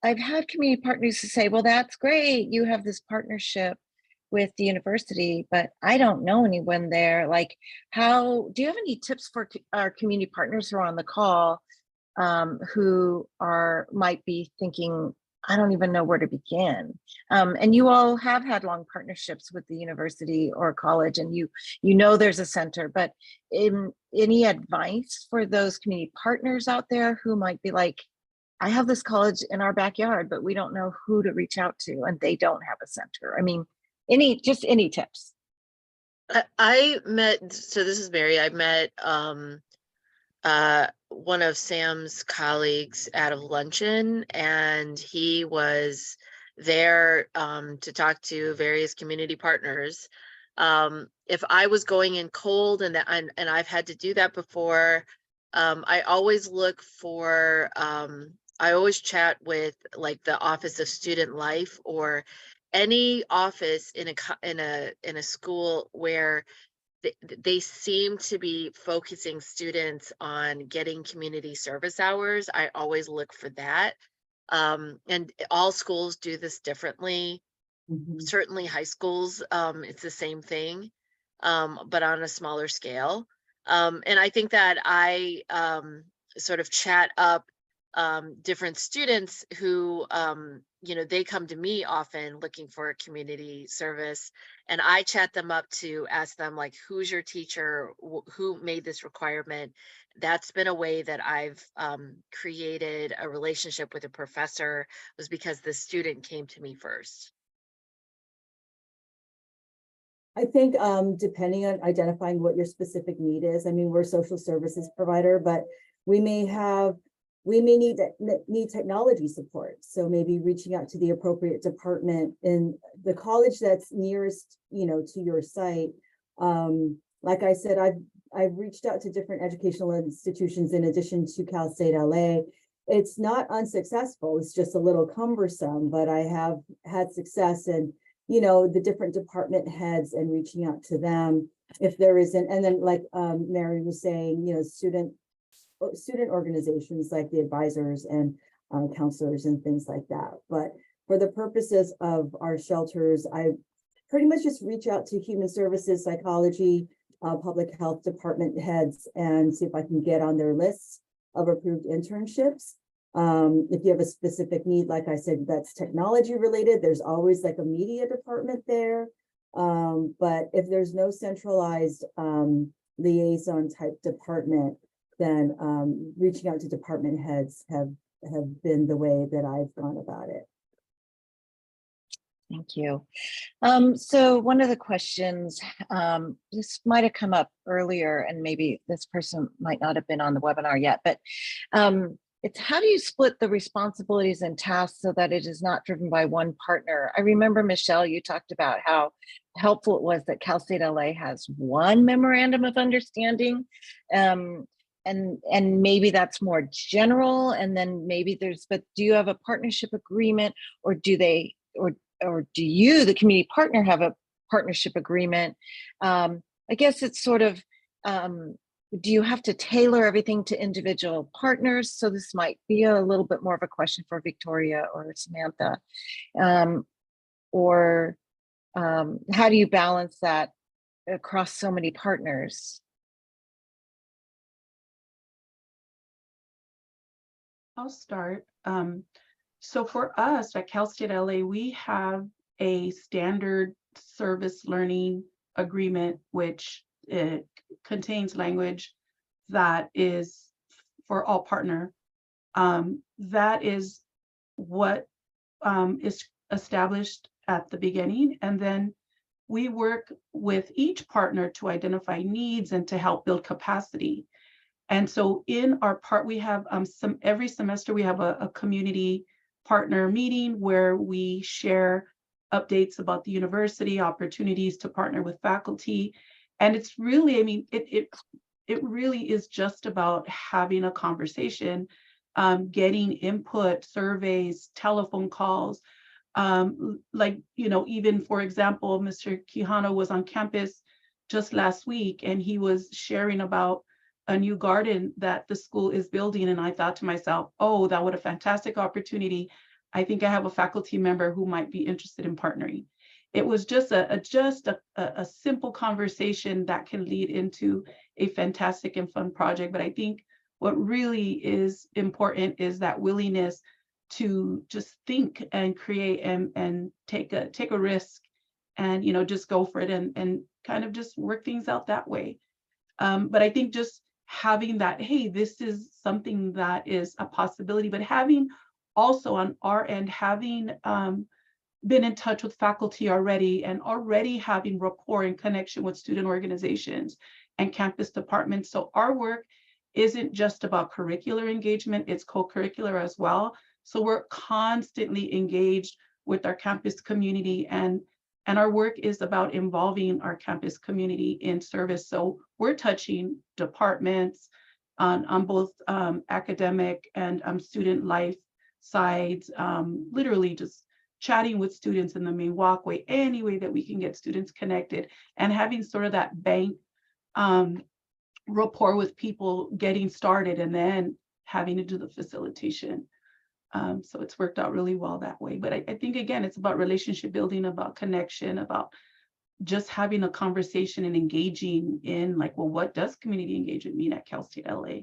I've had community partners to say, well, that's great, you have this partnership with the university, but I don't know anyone there. Like, do you have any tips for our community partners who are on the call, who might be thinking, I don't even know where to begin? And you all have had long partnerships with the university or college, and you know there's a center, but any advice for those community partners out there who might be like, I have this college in our backyard, but we don't know who to reach out to, and they don't have a center? I mean, any tips? I met, so this is Mary, I met one of Sam's colleagues at a luncheon, and he was there to talk to various community partners. If I was going in cold, and I've had to do that before, I always look for I always chat with like the Office of Student Life or any office in a school where they seem to be focusing students on getting community service hours. I always look for that. And all schools do this differently. Mm-hmm. Certainly high schools, it's the same thing, but on a smaller scale. And I think that I sort of chat up different students who, they come to me often looking for a community service, and I chat them up to ask them, like, who's your teacher? Who made this requirement? That's been a way that I've created a relationship with a professor, was because the student came to me first. I think depending on identifying what your specific need is, I mean, we're a social services provider, but we may need technology support. So maybe reaching out to the appropriate department in the college that's nearest, to your site. Like I said, I've reached out to different educational institutions in addition to Cal State LA. It's not unsuccessful. It's just a little cumbersome, but I have had success in the different department heads and reaching out to them if there isn't. And then like Mary was saying, student organizations like the advisors and counselors and things like that. But for the purposes of our shelters, I pretty much just reach out to human services, psychology, public health department heads, and see if I can get on their lists of approved internships. If you have a specific need, like I said, that's technology related, there's always like a media department there. But if there's no centralized liaison type department, then reaching out to department heads have been the way that I've gone about it. Thank you. So one of the questions, this might have come up earlier, and maybe this person might not have been on the webinar yet, but it's how do you split the responsibilities and tasks so that it is not driven by one partner? I remember, Michelle, you talked about how helpful it was that Cal State LA has one memorandum of understanding. And maybe that's more general, and then maybe but do you have a partnership agreement, or do they, or do you, the community partner, have a partnership agreement? I guess it's sort of, do you have to tailor everything to individual partners? So this might be a little bit more of a question for Victoria or Samantha. How do you balance that across so many partners? I'll start. So for us at Cal State LA, we have a standard service learning agreement, which contains language that is for all partner. That is what is established at the beginning. And then we work with each partner to identify needs and to help build capacity. And so in our part, we have every semester we have a community partner meeting where we share updates about the university, opportunities to partner with faculty. And it's really, I mean, it really is just about having a conversation, getting input, surveys, telephone calls. Like, even for example, Mr. Quijano was on campus just last week, and he was sharing about a new garden that the school is building. And I thought to myself, oh, that would a fantastic opportunity. I think I have a faculty member who might be interested in partnering. It was just a simple conversation that can lead into a fantastic and fun project. But I think what really is important is that willingness to just think and create and take a risk and just go for it and kind of just work things out that way. But I think just having that, hey, this is something that is a possibility, but having also on our end, having been in touch with faculty already and already having rapport and connection with student organizations and campus departments. So our work isn't just about curricular engagement, it's co-curricular as well. So we're constantly engaged with our campus community, and our work is about involving our campus community in service. So we're touching departments on both academic and student life sides, literally just chatting with students in the main walkway, any way that we can get students connected, and having sort of that bank rapport with people getting started and then having to do the facilitation. So it's worked out really well that way. But I think, again, it's about relationship building, about connection, about just having a conversation and engaging in, like, well, what does community engagement mean at Cal State LA?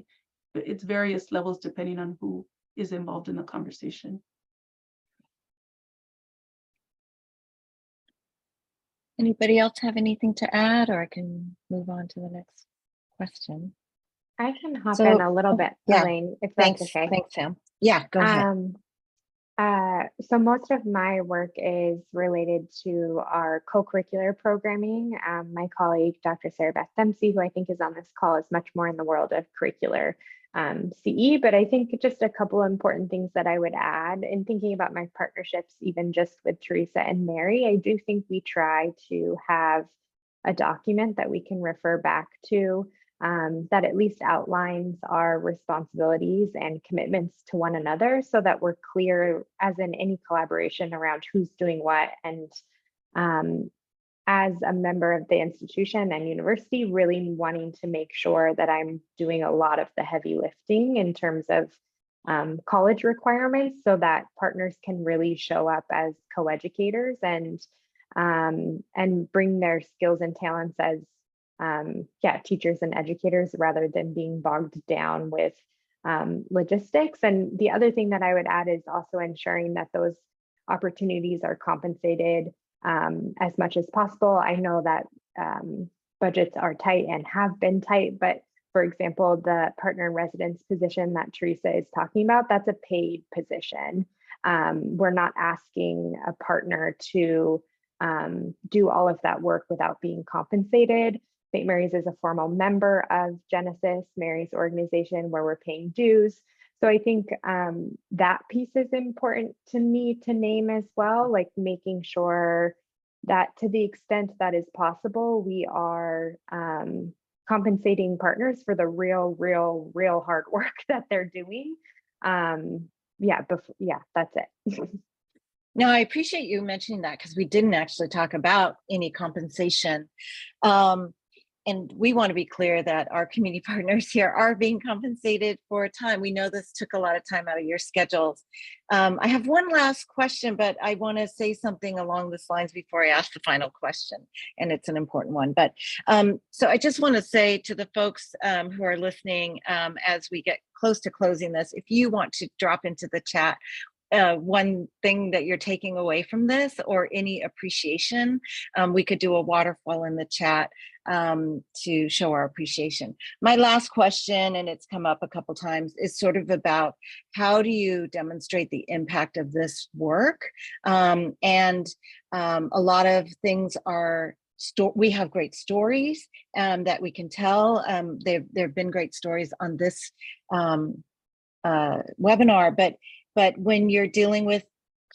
It's various levels depending on who is involved in the conversation. Anybody else have anything to add, or I can move on to the next question? I can hop So- in a little bit, yeah, Elaine, if that's Thanks, okay. thanks, Sam. Yeah, go ahead. So most of my work is related to our co-curricular programming. My colleague, Dr. Sarah Beth Dempsey, who I think is on this call, is much more in the world of curricular CE, but I think just a couple of important things that I would add in thinking about my partnerships, even just with Teresa and Mary, I do think we try to have a document that we can refer back to that at least outlines our responsibilities and commitments to one another so that we're clear as in any collaboration around who's doing what. And as a member of the institution and university, really wanting to make sure that I'm doing a lot of the heavy lifting in terms of college requirements so that partners can really show up as co-educators and bring their skills and talents as teachers and educators rather than being bogged down with logistics. And the other thing that I would add is also ensuring that those opportunities are compensated as much as possible. I know that budgets are tight and have been tight, but for example, the partner in residence position that Teresa is talking about, that's a paid position. We're not asking a partner to do all of that work without being compensated. St. Mary's is a formal member of Genesis, Mary's organization, where we're paying dues. So I think that piece is important to me to name as well, like making sure that to the extent that is possible, we are compensating partners for the real hard work that they're doing. That's it. No, I appreciate you mentioning that because we didn't actually talk about any compensation. And we want to be clear that our community partners here are being compensated for time. We know this took a lot of time out of your schedules. I have one last question, but I want to say something along this lines before I ask the final question, and it's an important one. But so I just want to say to the folks who are listening as we get close to closing this, if you want to drop into the chat one thing that you're taking away from this or any appreciation, we could do a waterfall in the chat to show our appreciation. My last question, and it's come up a couple times, is sort of about how do you demonstrate the impact of this work? A lot of things are we have great stories that we can tell. There have been great stories on this webinar, but when you're dealing with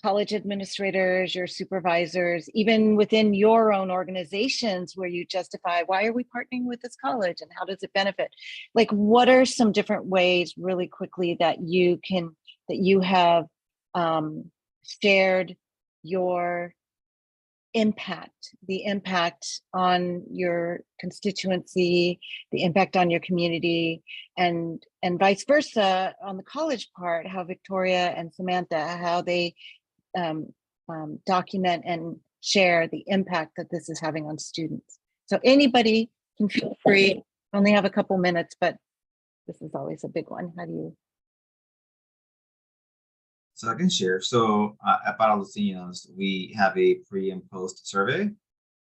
college administrators, your supervisors, even within your own organizations where you justify, why are we partnering with this college and how does it benefit? Like, what are some different ways really quickly that you have shared your impact, the impact on your constituency, the impact on your community, and vice versa on the college part, how Victoria and Samantha, how they document and share the impact that this is having on students. So anybody can feel free. I only have a couple minutes, but this is always a big one. How do you? So I can share. So at Para Los Niños, we have a pre and post survey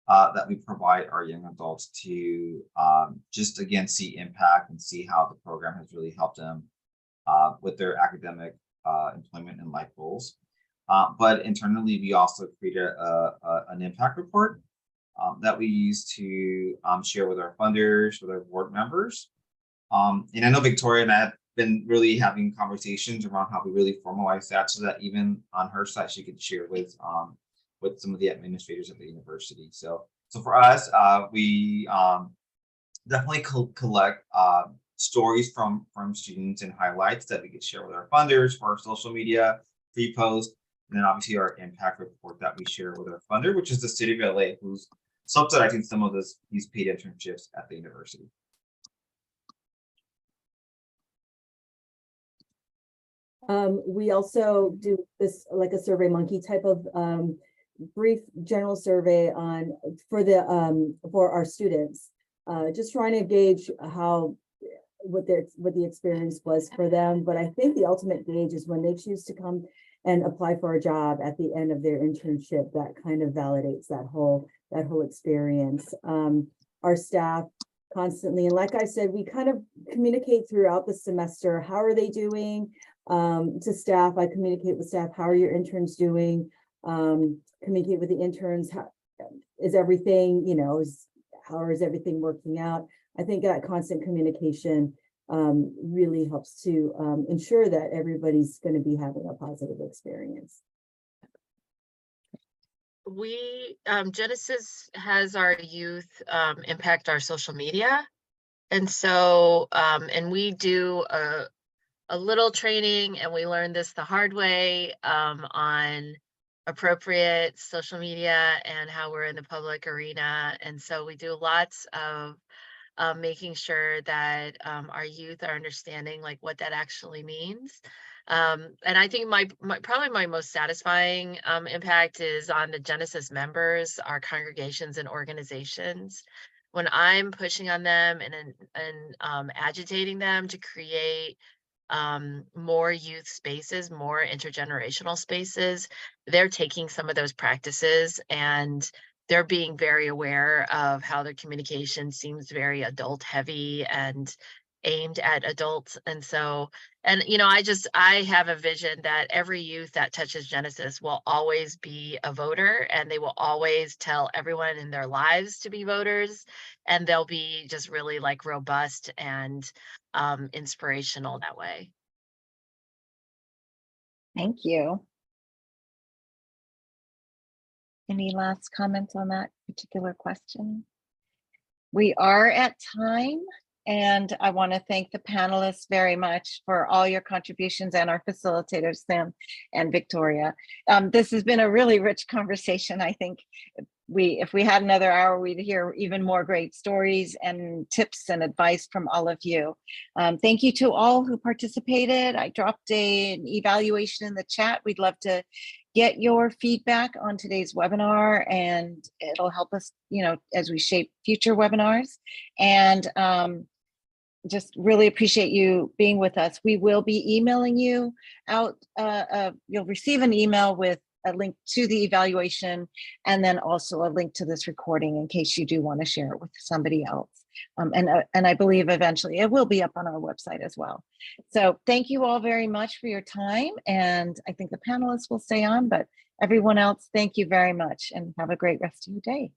that we provide our young adults to just again see impact and see how the program has really helped them with their academic, employment, and life goals. But internally, we also created an impact report that we use to share with our funders, with our board members. And I know Victoria and I have been really having conversations around how we really formalize that so that even on her side, she could share with some of the administrators at the university. So for us, we definitely collect stories from students and highlights that we could share with our funders for our social media, free post, and then obviously our impact report that we share with our funder, which is the City of LA, who's subsidizing some of these paid internships at the university. We also do this like a Survey Monkey type of brief general survey for our students, just trying to gauge how what the experience was for them. But I think the ultimate gauge is when they choose to come and apply for a job at the end of their internship. That kind of validates that whole experience. Our staff constantly, and like I said, we kind of communicate throughout the semester. How are they doing? To staff, I communicate with staff. How are your interns doing? Communicate with the interns. How is everything? How is everything working out? I think that constant communication really helps to ensure that everybody's going to be having a positive experience. We, Genesis has our youth impact our social media. And so, and we do a little training, and we learned this the hard way on appropriate social media and how we're in the public arena. And so we do lots of making sure that our youth are understanding like what that actually means. And I think my probably my most satisfying impact is on the Genesis members, our congregations and organizations. When I'm pushing on them and agitating them to create more youth spaces, more intergenerational spaces, they're taking some of those practices and they're being very aware of how their communication seems very adult heavy and aimed at adults. And so, and I have a vision that every youth that touches Genesis will always be a voter, and they will always tell everyone in their lives to be voters, and they'll be just really like robust and inspirational that way. Thank you. Any last comments on that particular question? We are at time, and I want to thank the panelists very much for all your contributions and our facilitators, Sam and Victoria. This has been a really rich conversation. I think if we had another hour, we'd hear even more great stories and tips and advice from all of you. Thank you to all who participated. I dropped an evaluation in the chat. We'd love to get your feedback on today's webinar, and it'll help us, as we shape future webinars. And just really appreciate you being with us. We will be emailing you out. You'll receive an email with a link to the evaluation, and then also a link to this recording in case you do want to share it with somebody else. And I believe eventually it will be up on our website as well. So thank you all very much for your time. And I think the panelists will stay on, but everyone else, thank you very much and have a great rest of your day.